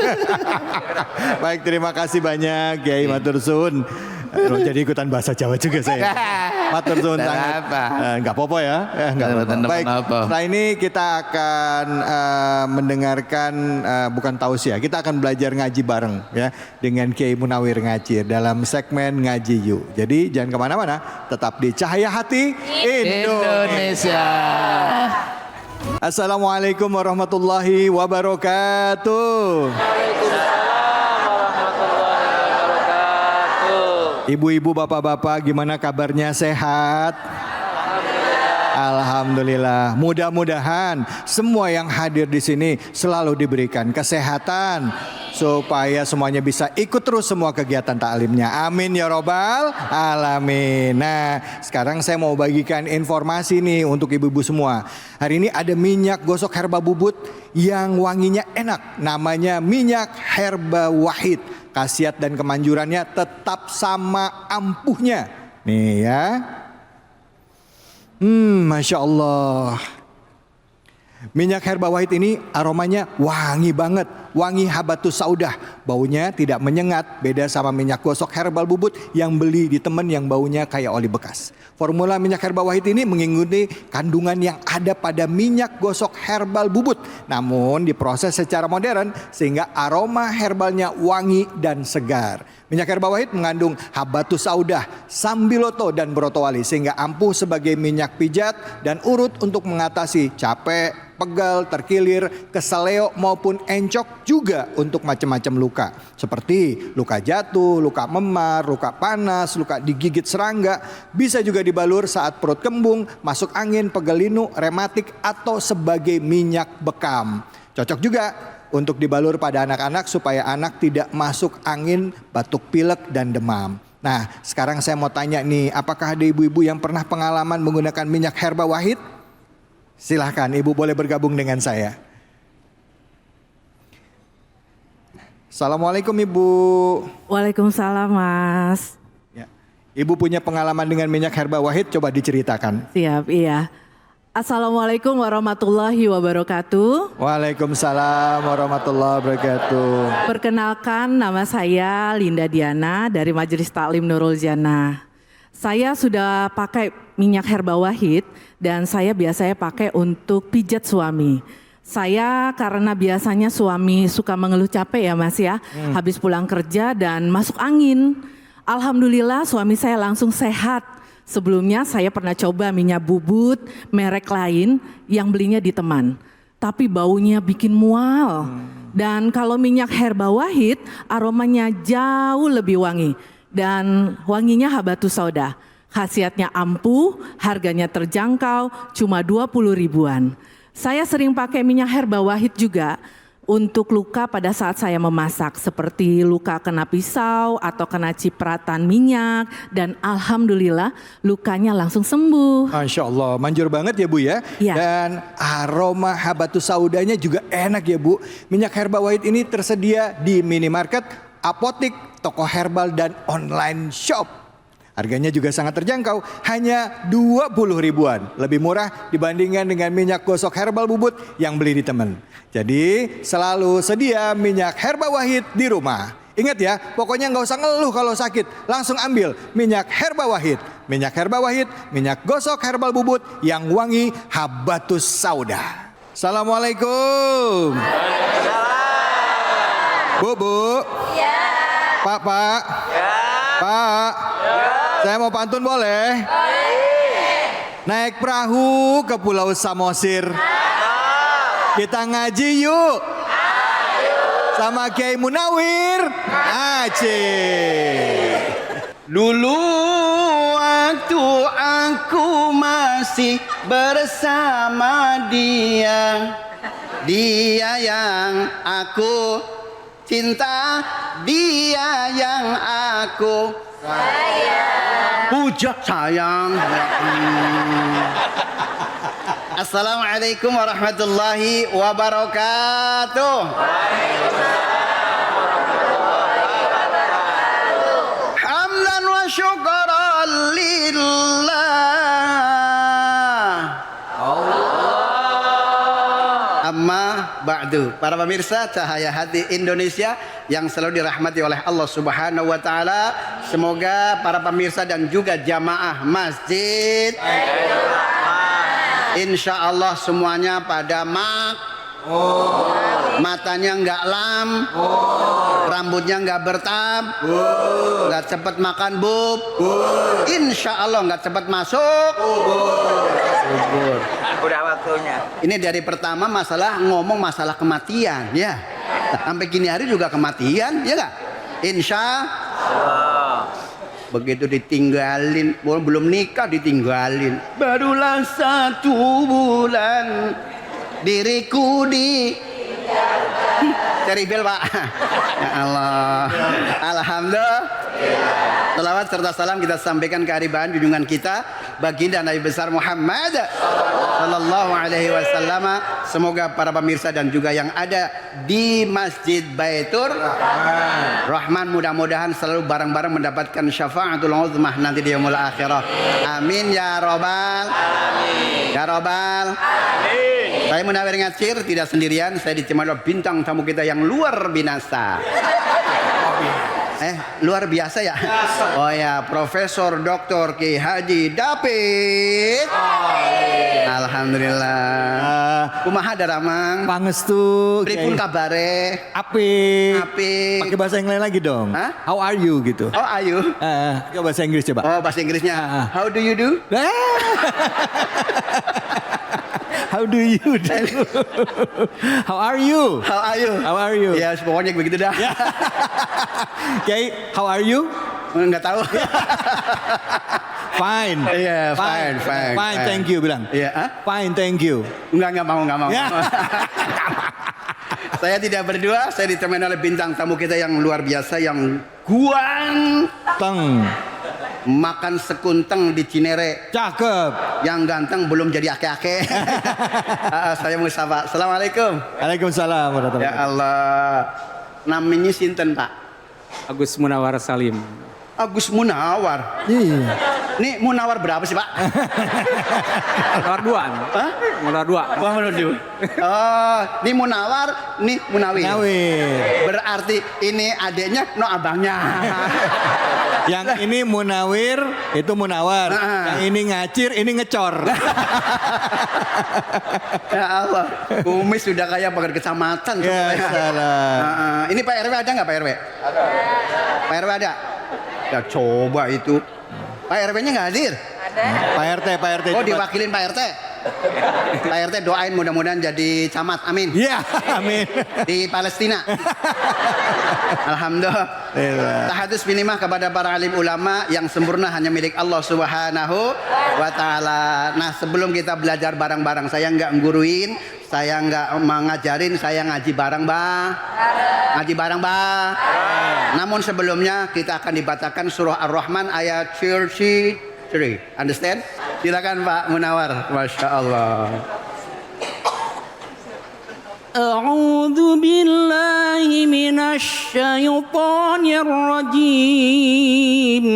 Baik, terima kasih banyak Kiai matur suwun. Jadi ikutan bahasa Jawa juga saya. Matur suwun sangat. Enggak apa-apa ya. Enggak apa-apa. Baik. Setelah ini kita akan mendengarkan bukan tausiah. Kita akan belajar ngaji bareng ya dengan Kiai Munawir Ngacir dalam segmen Ngaji Yuk. Jadi jangan kemana-mana, tetap di Cahaya Hati Indonesia. Assalamualaikum warahmatullahi wabarakatuh. Ibu-ibu, bapak-bapak, gimana kabarnya, sehat? Alhamdulillah. Mudah-mudahan semua yang hadir di sini selalu diberikan kesehatan supaya semuanya bisa ikut terus semua kegiatan taklimnya. Amin ya robbal alamin. Nah, sekarang saya mau bagikan informasi nih untuk ibu-ibu semua. Hari ini ada minyak gosok herba bubut yang wanginya enak. Namanya minyak herba wahid. Khasiat dan kemanjurannya tetap sama ampuhnya. Nih ya. Masya Allah. Minyak herba wahid ini aromanya wangi banget. Wangi habatus saudah. Baunya tidak menyengat. Beda sama minyak gosok herbal bubut yang beli di temen yang baunya kayak oli bekas. Formula minyak herba wahid ini mengikuti kandungan yang ada pada minyak gosok herbal bubut. Namun diproses secara modern sehingga aroma herbalnya wangi dan segar. Minyak herba wahid mengandung habatus saudah, sambiloto dan brotowali sehingga ampuh sebagai minyak pijat dan urut untuk mengatasi capek, pegal, terkilir, keseleo maupun encok, juga untuk macam-macam luka seperti luka jatuh, luka memar, luka panas, luka digigit serangga. Bisa juga dibalur saat perut kembung, masuk angin, pegal linu, rematik atau sebagai minyak bekam. Cocok juga untuk dibalur pada anak-anak supaya anak tidak masuk angin, batuk pilek dan demam. Nah, sekarang saya mau tanya nih, apakah ada ibu-ibu yang pernah pengalaman menggunakan minyak herba wahid? Silahkan, ibu boleh bergabung dengan saya. Assalamualaikum ibu. Waalaikumsalam mas. Ya. Ibu punya pengalaman dengan minyak herba wahid, coba diceritakan. Siap, iya. Assalamualaikum warahmatullahi wabarakatuh. Waalaikumsalam warahmatullahi wabarakatuh. Perkenalkan, nama saya Linda Diana dari Majelis Taklim Nurul Jannah. Saya sudah pakai minyak herba wahid dan saya biasanya pakai untuk pijat suami. Saya karena biasanya suami suka mengeluh capek ya mas ya, habis pulang kerja dan masuk angin. Alhamdulillah suami saya langsung sehat. Sebelumnya saya pernah coba minyak bubut merek lain yang belinya di teman. Tapi baunya bikin mual. Dan kalau minyak herba wahid aromanya jauh lebih wangi. Dan wanginya habatus sauda. Khasiatnya ampuh, harganya terjangkau, cuma 20 ribuan. Saya sering pakai minyak herba wahid juga untuk luka pada saat saya memasak, seperti luka kena pisau atau kena cipratan minyak, dan alhamdulillah lukanya langsung sembuh. Masya Allah, manjur banget ya Bu ya. Iya. Dan aroma habatus saudanya juga enak ya Bu. Minyak herba wahid ini tersedia di minimarket, apotik, toko herbal, dan online shop. Harganya juga sangat terjangkau, hanya 20 ribuan. Lebih murah dibandingkan dengan minyak gosok herbal bubut yang beli di temen. Jadi selalu sedia minyak herba wahid di rumah. Ingat ya, pokoknya nggak usah ngeluh kalau sakit. Langsung ambil minyak herba wahid. Minyak herba wahid, minyak gosok herbal bubut yang wangi habatus sauda. Assalamualaikum. Bu. Ya. Pak. Pak. Saya mau pantun boleh? Naik perahu ke Pulau Samosir. Kita ngaji yuk. Sama Kiai Munawir. Aceh. Dulu waktu aku masih bersama dia, dia yang aku cinta, dia yang aku puja sayang. Assalamualaikum warahmatullahi wabarakatuh. Hamdan wa syukran lillah. Amma ba'du. Para pemirsa Cahaya Hati Indonesia yang selalu dirahmati oleh Allah Subhanahu wa taala, semoga para pemirsa dan juga jamaah masjid insya Allah semuanya pada matanya nggak lam, rambutnya nggak bertab, nggak cepat makan bub, insya Allah nggak cepat masuk kubur. Udah waktunya. Ini dari pertama ngomong masalah kematian ya. Sampai kini hari juga kematian, ya nggak? Insya Allah. Begitu ditinggalin, belum nikah ditinggalin. Barulah 1 bulan diriku cari bel Pak. Ya Allah. Alhamdulillah. Salawat serta salam kita sampaikan ke hadirin junjungan kita baginda Nabi besar Muhammad sallallahu alaihi wasallam. Semoga para pemirsa dan juga yang ada di Masjid Baitur Rahman mudah-mudahan selalu bareng-bareng mendapatkan syafaatul uzmah nanti di yaumul akhirah. Amin ya robbal alamin. Ya robbal alamin. Saya Munawir Ngacir tidak sendirian, saya ditemani oleh bintang tamu kita yang luar binasa. Luar biasa ya? Oh ya, Profesor Dr. Ki Haji David. Alhamdulillah. Kumaha daramang? Pangestu. Pripun kabare? Apik. Apik. Pakai bahasa yang lain lagi dong. Hah? How are you gitu? Oh, ayu. Coba bahasa Inggris coba. Oh, bahasa Inggrisnya. How do you do? How do you do? How are you? How are you? How are you? Ya, pokoknya begitu dah. Kiai, how are you? Enggak tahu. Fine. Iya, fine. Fine, thank you bilang. Iya, Fine, thank you. Enggak mau. Ya. Saya tidak berdua, saya ditemani oleh bintang tamu kita yang luar biasa, yang ganteng. Makan sekunteng di Cinere. Cakep. Yang ganteng belum jadi ake-ake. Saya mau sapa. Assalamualaikum. Waalaikumsalam warahmatullahi Ya Allah. Namanya sinten Pak? Agus Munawar Salim. Agus Munawar. Iya. Nih Munawar berapa sih Pak? Munawar 2. Hah? Munawar 2. Wah, menurut. Oh, ini Munawar, ini Munawir. Munawir. Berarti ini adiknya, no abangnya. Yang ini Munawir, itu Munawar. Yang ini Ngacir, ini Ngecor. Ya Allah, kumis sudah kayak pagar kecamatan. Ya salah. Ini Pak RW ada nggak Pak RW? Ada. Pak RW ada? Ya coba itu. Pak RW-nya nggak hadir? Ada. Pak RT. Oh, diwakilin Pak RT. Pak RT doain mudah-mudahan jadi camat, amin. Iya, amin. Di Palestina. Alhamdulillah. Tahadus binimah kepada para alim ulama, yang sempurna hanya milik Allah Subhanahu wa taala. Nah, sebelum kita belajar bareng-bareng, saya nggak ngguruin, saya nggak mengajarin, saya ngaji bareng, Mbak. Ngaji bareng, Mbak. Namun sebelumnya kita akan dibacakan surah Ar-Rahman ayat 33. Understand? Silakan Pak Munawar. Masya Allah. A'udzu billahi minasy syaithanir rajim.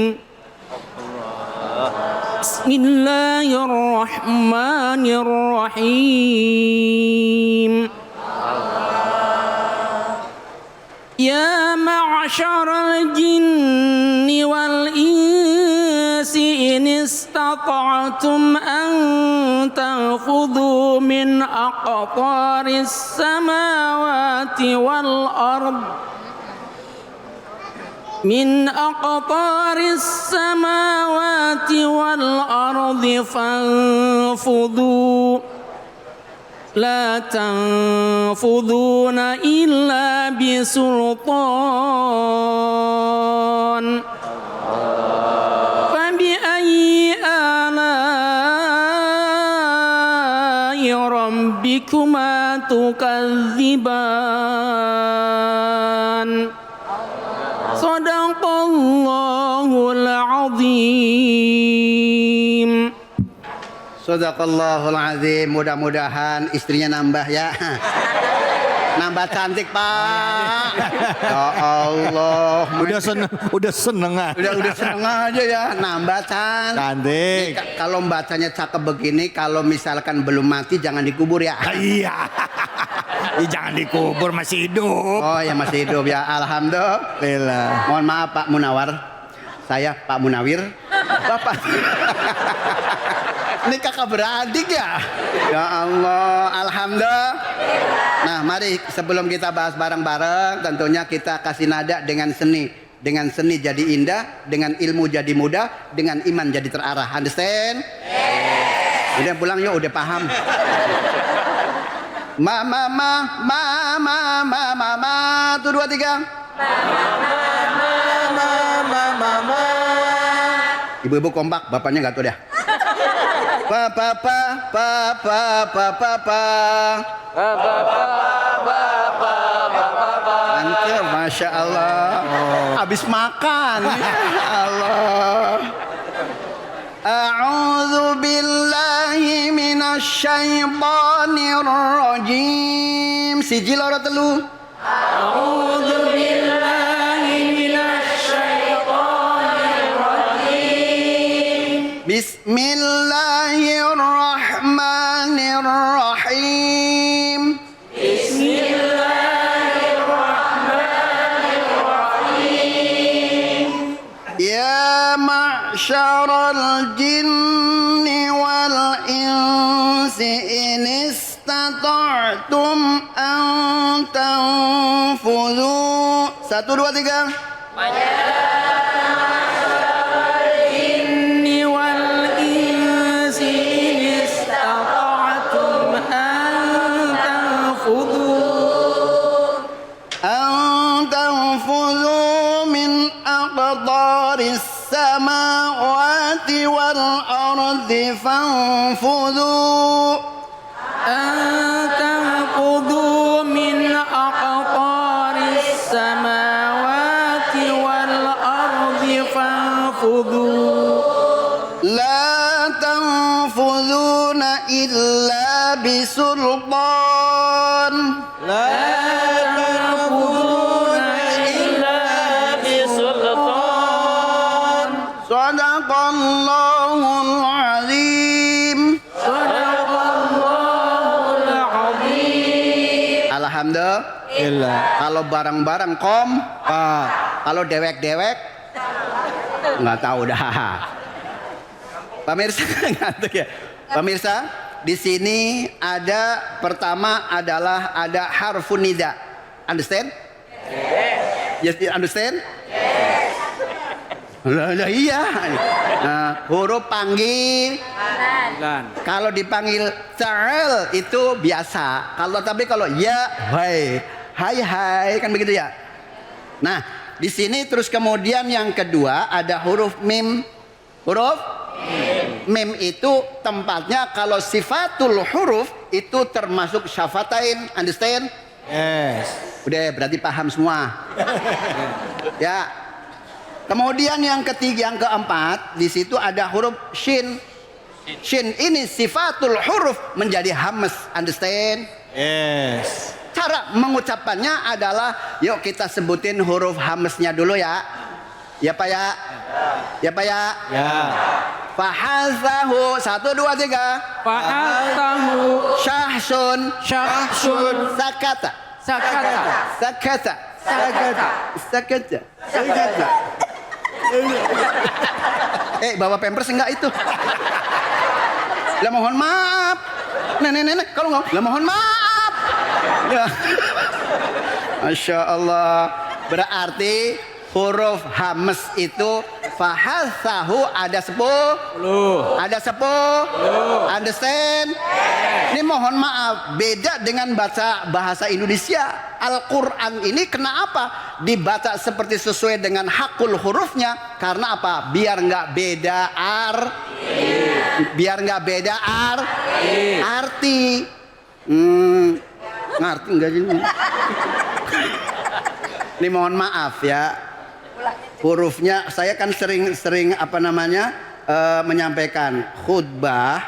Bismillahirrahmanirrahim. Ya ma'syaral jinni wal insi in istata'tum an tanfudhu min aqtaris samawati wal ard من أقطار السماوات والأرض فانفذوا لا تنفذون إلا بسلطان فبأي آلاء ربكما تكذبان Sadaqallahul azim. Sadaqallahul azim. Mudah-mudahan istrinya nambah ya. Nambah cantik, Pak. Ya Allah. Udah seneng ah. Udah seneng aja ya. Nambah cantik. Kalau bacanya cakep begini, kalau misalkan belum mati jangan dikubur ya. Iya. Jangan dikubur, masih hidup. Oh ya masih hidup ya. Alhamdulillah. Mohon maaf Pak Munawar. Saya Pak Munawir. Bapak. Ini kakak beradik ya. Ya Allah. Alhamdulillah. Nah mari sebelum kita bahas bareng-bareng, tentunya kita kasih nada dengan seni. Dengan seni jadi indah, dengan ilmu jadi mudah, dengan iman jadi terarah. Understand? Udah pulang yuk, udah paham. Mama, 1, 2, 3. Ibu-ibu kompak, bapaknya nggak tahu dah. Mantap, masya Allah. Habis makan, Allah. A'udzu billahi minasy syaithanir rajim. Siji loro telu. A'udzu billahi minasy syaithanir rajim. Bismillahirrahmanirrahim. Bismillahirrahmanirrahim. Ya ma'syaral jinni wal insi in istata'tum an tanfudhu. 1, 2, 3. Jinni wal insi in istata'tum an tanfudhu min aqtaris samawati wal ardi fanfudhu. tanfudhu min aqtaris samawati wal ardi fanfudhu. La tanfudhuna illa bisultan. La tanfudhuna illa bisultan. Sadaqallahul azim. Sadaqallahul azim. Alhamdulillah. Kalau bareng-bareng kalau dewek-dewek nggak tahu dah. Pemirsa ngantuk ya. Pemirsa, di sini pertama adalah ada harfun nida. Understand? Yes. Understand? Lah iya. Nah, huruf panggil. Kalau dipanggil Charles itu biasa. Kalau ya, hai kan begitu ya. Nah, di sini terus kemudian yang kedua ada huruf mim. Huruf Mim itu tempatnya kalau sifatul huruf itu termasuk syafatain, understand? Yes. Udah berarti paham semua. Ya. Kemudian yang ketiga, yang keempat, di situ ada huruf shin. Shin ini sifatul huruf menjadi hamas, understand? Yes. Cara mengucapannya adalah, yuk kita sebutin huruf hamasnya dulu ya. Ya Pak ya? Ya Pak ya? Ya. Fahazahu 1, 2, 3. Fahazahu Syahsun. syahsun Sakata. sakata Sakata. sakata. Sakata. Sakata. Bawa pampers enggak itu? Lah mohon maaf. Nenek kalau nggak, lah mohon maaf. Ya. Masya Allah. Berarti huruf hamas itu fahasahu ada 10. Ada 10. Understand? Ini mohon maaf, beda dengan baca bahasa Indonesia. Al-Quran ini kenapa dibaca seperti sesuai dengan hakul hurufnya? Karena apa? Biar nggak beda biar nggak beda arti. Ngerti nggak ini? Ini mohon maaf ya. Hurufnya saya kan sering apa namanya menyampaikan khutbah.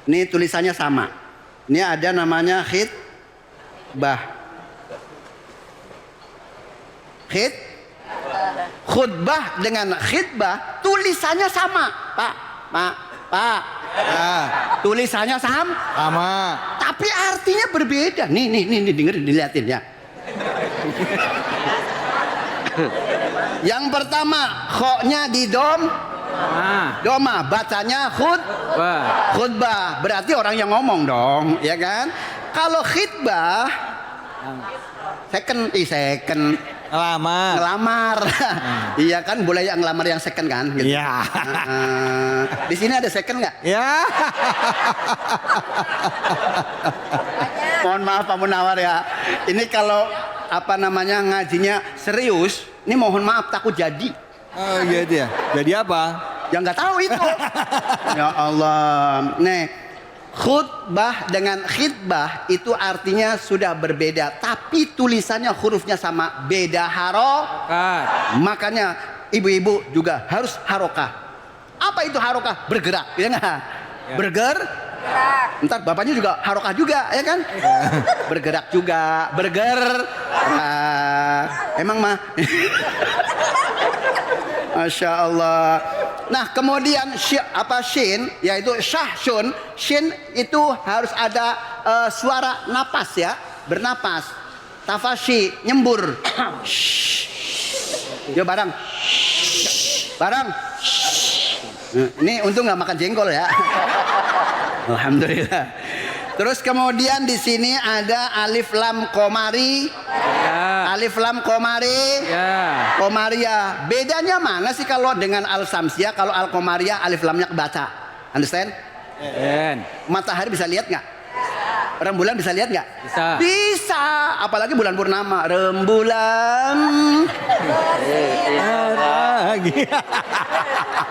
Ini tulisannya sama. Ini ada namanya khutbah. Khutbah dengan khutbah tulisannya sama, Pak. Tulisannya sama. Tapi artinya berbeda. Nih dengerin, dilihatin ya. Yang pertama, kho-nya di doma, bacanya khutbah. Berarti orang yang ngomong dong, ya kan? Kalau khutbah second ngelamar. Iya kan, boleh yang ngelamar yang second kan? Gitu. Iya. Di sini ada second nggak? Ya. Mohon maaf Pak Munawar ya. Ini kalau apa namanya ngajinya serius, ini mohon maaf takut jadi. Oh iya dia. Jadi apa? Ya nggak tahu itu. Ya Allah. Nih, khutbah dengan khitbah itu artinya sudah berbeda, tapi tulisannya hurufnya sama, beda harokat. Makanya ibu-ibu juga harus harokah. Apa itu harokah? Bergerak, ya nggak? Ya. Ntar bapaknya juga harokah juga, ya kan? Bergerak juga, emang mah. Masya Allah. Nah kemudian shin, yaitu syahsun. Shin itu harus ada suara napas ya, bernapas. Tafashi, nyembur. Yo barang. Ini untung nggak makan jengkol ya. Alhamdulillah. Terus kemudian di sini ada alif lam komari. Ya. Alif lam komari. Ya. Komaria. Bedanya mana sih kalau dengan al samsia? Kalau al komaria alif lamnya kebaca. Understand? Matahari bisa lihat nggak? Rembulan bisa lihat nggak? Bisa. Apalagi bulan purnama. Rembulan.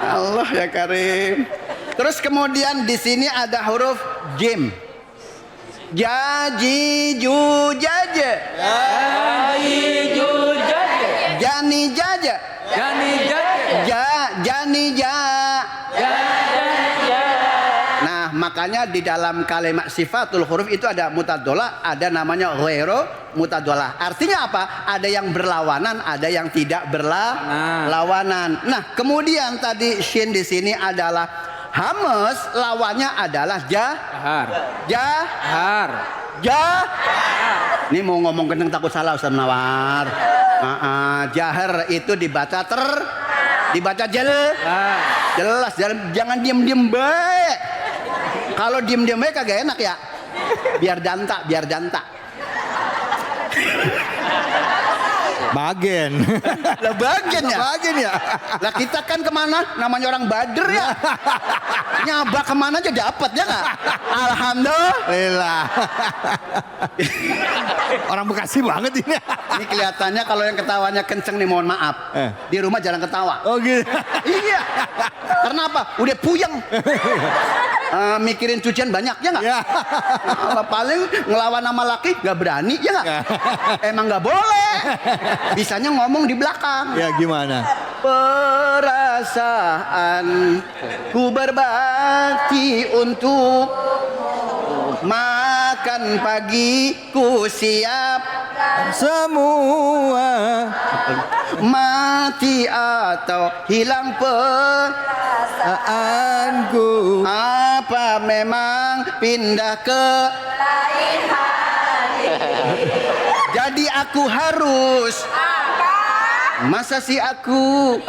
Allah ya Karim. Terus kemudian di sini ada huruf jim. Jaji ju jaje. Jani jaja. Jani ja. Nah makanya di dalam kalimat sifatul huruf itu ada mutadolah, ada namanya ghairu mutadolah. Artinya apa? Ada yang berlawanan, ada yang tidak berlawanan. Nah kemudian tadi shin di sini adalah hamas, lawannya adalah jahar. Ini mau ngomong kenceng takut salah Ustaz Munawar. Jahar itu dibaca dibaca jelas, jangan diem baik. Kalau diem baik kagak enak ya. Biar danta. Bagian. Lah bagian ya. Bagian ya. Lah kita kan kemana? Namanya orang Badr ya. Nyaba kemana aja dapat ya nggak? Alhamdulillah. Orang Bekasi banget ini. Ini kelihatannya kalau yang ketawanya kenceng nih, mohon maaf. Di rumah jarang ketawa. Oh gitu. Iya. Karena apa? Udah puyeng. Mikirin cucian banyak ya nggak? Kalau paling ngelawan sama laki nggak berani ya nggak? Emang nggak boleh. Bisanya ngomong di belakang. Ya gimana? Perasaan ku berbakti untuk makan pagi ku siap semua, mati atau hilang perasaanku, apa memang pindah ke lain hari. Jadi aku harus masa sih aku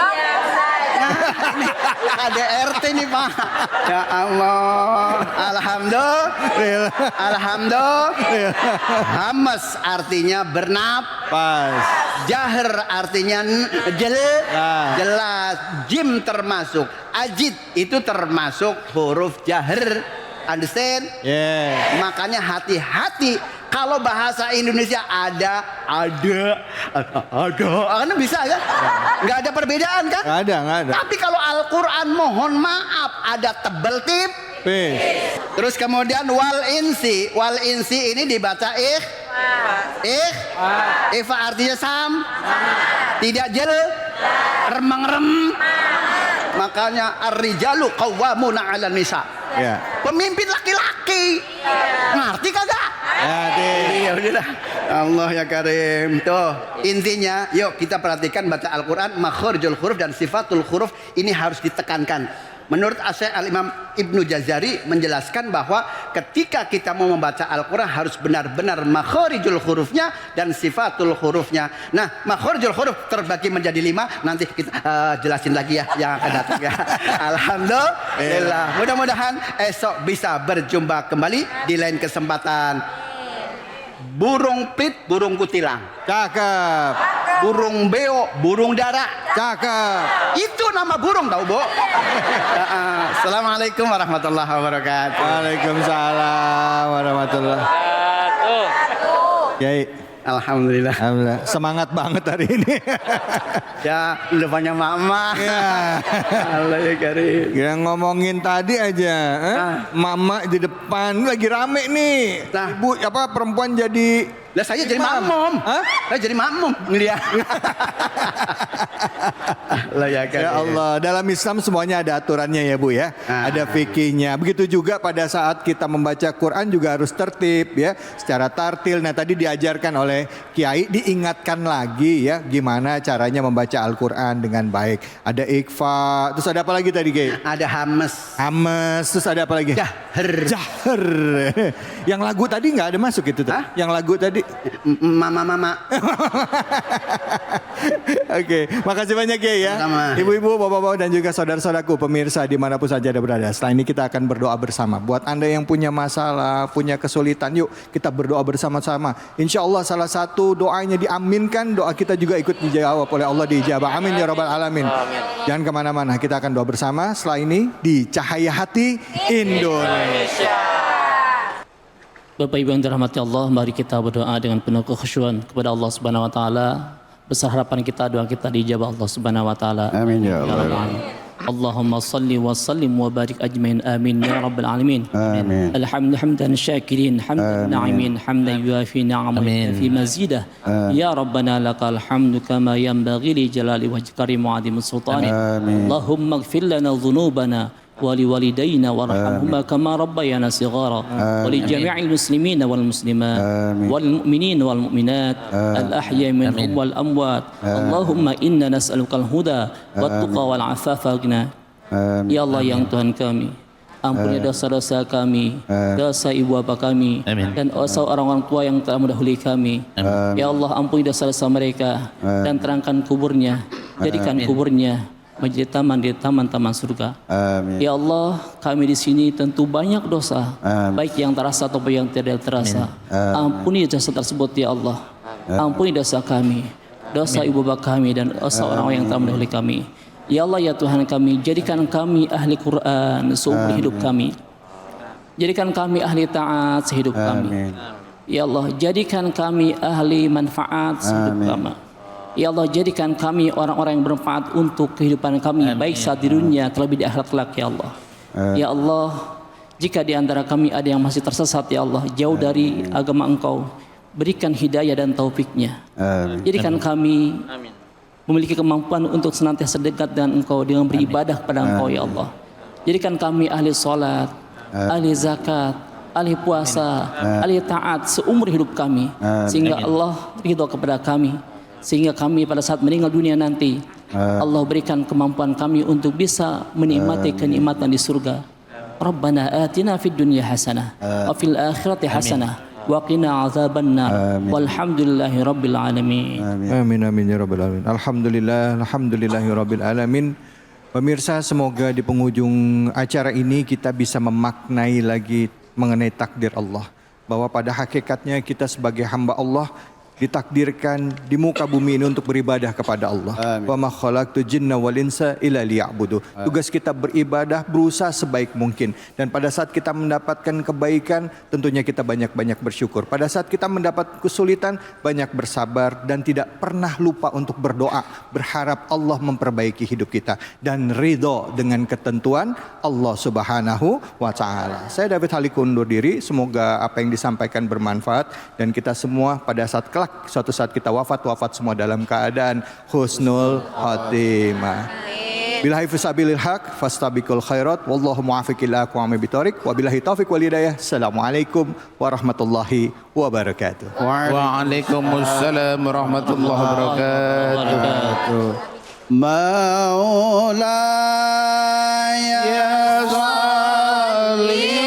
ada RT nih Pak. Ya Allah. Alhamdulillah. Hamas artinya bernapas. Jahar artinya jelas. Jim termasuk. Ajid itu termasuk huruf jahar. Understand? Yeah. Makanya hati-hati. Kalau bahasa Indonesia ada, kan bisa kan? Nggak ada perbedaan kan? Nggak ada. Tapi kalau Al-Quran mohon maaf ada tebel tipis. Terus kemudian wal insi ini dibaca Ifa artinya tidak remeng-rem. Makanya ar-rijalu qawwamuna 'alan nisa. Ya. Pemimpin laki-laki. Ngerti kagak? Ya, udah. Allah ya Karim. Tuh, intinya yuk kita perhatikan baca Al-Qur'an, makharijul huruf dan sifatul huruf ini harus ditekankan. Menurut Syekh Al-Imam Ibnu Jazari menjelaskan bahwa ketika kita mau membaca Al-Quran harus benar-benar makharijul hurufnya dan sifatul hurufnya. Nah, makharijul huruf terbagi menjadi 5. Nanti kita jelasin lagi ya yang akan datang ya. Alhamdulillah. Mudah-mudahan esok bisa berjumpa kembali di lain kesempatan. Burung plit, burung kutilang. Cakep. Burung beo, burung dara. Cakep. Itu nama burung tahu, Bu? Assalamualaikum warahmatullahi wabarakatuh. Waalaikumsalam warahmatullahi wabarakatuh. Kiai. Alhamdulillah. Semangat banget hari ini. Ya, depannya mama. Ya. Allah ya Karim. Yang ngomongin tadi aja, mama di depan lagi rame nih. Ibu perempuan jadi saya jadi makmum. Saya jadi makmum ngeliat. Ya Allah, dalam Islam semuanya ada aturannya ya Bu ya. Ada fikihnya. Begitu juga pada saat kita membaca Quran juga harus tertib ya, secara tartil. Nah, tadi diajarkan oleh Kiai, diingatkan lagi ya gimana caranya membaca Al-Quran dengan baik. Ada ikhfa, terus ada apa lagi tadi Kiai? Ada hames, terus ada apa lagi? Jahar. Yang lagu tadi nggak ada masuk itu tuh. Yang lagu tadi mama. Oke, makasih banyak Kiai ya. Ibu-ibu, bapak-bapak dan juga saudara-saudaraku pemirsa dimanapun saja Anda berada. Setelah ini kita akan berdoa bersama. Buat Anda yang punya masalah, punya kesulitan, yuk kita berdoa bersama-sama. Insya Allah salah satu doanya diaminkan, doa kita juga ikut dijawab oleh Allah, diijabah. Amin ya rabbal alamin. Jangan kemana-mana, kita akan doa bersama. Setelah ini di Cahaya Hati Indonesia. Bapak Ibu yang dirahmati Allah, mari kita berdoa dengan penuh kekhusyuan kepada Allah Subhanahu wa taala. Besar harapan kita, doa kita dijabah Allah Subhanahu wa taala. Amin ya Allah. Allahumma salli wa sallim wa barik ajmain amin ya rabbal alamin. Amin. Hamdan syakirin, hamdan na'imin, hamdan yuafi ni'amahu fi mazidah. Ya rabbana lakal hamdu kama yanbaghi li jalali wajhika wa 'azimi sultani. Allahumma ighfir lana dhunubana ولوالدينا وارحمهما كما ربيانا صغارا ولجميع المسلمين والمسلمات والمؤمنين والمؤمنات الأحياء منهم والأموات اللهم إنا نسألك الهدى والتقى والعفاف والغنى. Ya Allah yang Tuhan kami, ampuni dosa-dosa kami, dosa ibu bapa kami, dan dosa orang-orang tua yang telah mendahului kami. Ya Allah, ampuni dosa-dosa mereka dan terangkan kuburnya, jadikan kuburnya menjadi taman di taman-taman surga. Amin. Ya Allah, kami di sini tentu banyak dosa, baik yang terasa ataupun yang tidak terasa. Ampuni dosa tersebut ya Allah. Ampuni dosa kami, dosa ibu bapa kami dan dosa orang-orang yang telah mendahului kami. Ya Allah ya Tuhan kami, jadikan kami ahli Quran seumur hidup kami. Jadikan kami ahli taat sehidup kami. Ya Allah, jadikan kami ahli manfaat sehidup kami. Ya Allah, jadikan kami orang-orang yang bermanfaat untuk kehidupan kami, baik saat di dunia terlebih di akhirat kelak ya Allah. Ya Allah, jika di antara kami ada yang masih tersesat ya Allah, jauh dari agama Engkau, berikan hidayah dan taufiknya. Jadikan kami memiliki kemampuan untuk senantiasa dekat dengan Engkau dengan beribadah kepada Engkau ya Allah. Jadikan kami ahli salat, ahli zakat, ahli puasa, ahli taat seumur hidup kami, sehingga Allah ridha kepada kami, sehingga kami pada saat meninggal dunia nanti Allah berikan kemampuan kami untuk bisa menikmati kenikmatan di surga. Rabbana atina fid dunya hasanah wa fil akhirati hasanah wa qina azabannar walhamdulillahi rabbil alamin. Amin amin ya rabbal alamin. Alhamdulillahi rabbil alamin. Pemirsa, semoga di penghujung acara ini kita bisa memaknai lagi mengenai takdir Allah, bahwa pada hakikatnya kita sebagai hamba Allah ditakdirkan di muka bumi ini untuk beribadah kepada Allah. Wa ma khalaqtu jinna wal insa illa liya'budu. Tugas kita beribadah, berusaha sebaik mungkin, dan pada saat kita mendapatkan kebaikan tentunya kita banyak-banyak bersyukur. Pada saat kita mendapat kesulitan banyak bersabar dan tidak pernah lupa untuk berdoa, berharap Allah memperbaiki hidup kita dan ridho dengan ketentuan Allah Subhanahu wa taala. Saya David Halik undur diri, semoga apa yang disampaikan bermanfaat dan kita semua pada saat kelak suatu saat kita wafat semua dalam keadaan husnul khotimah. Billahi fisabilil haq fastabiqul khairat wallahu muwaffiq ila aqwamit bithoriq wabillahi taufiq wal hidayah. Assalamualaikum warahmatullahi wabarakatuh. Waalaikumsalam warahmatullahi wabarakatuh. Maulaya sholli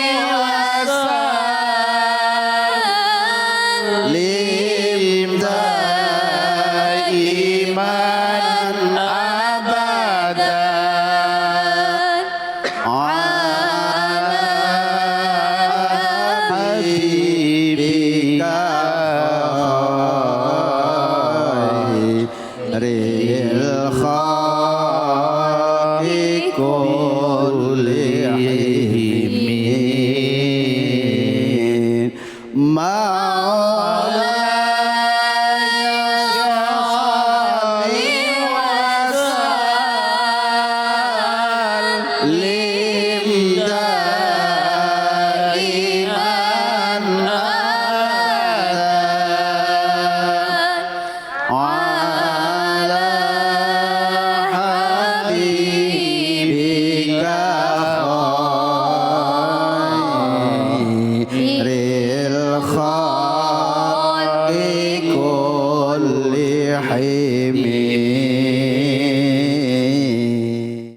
Hai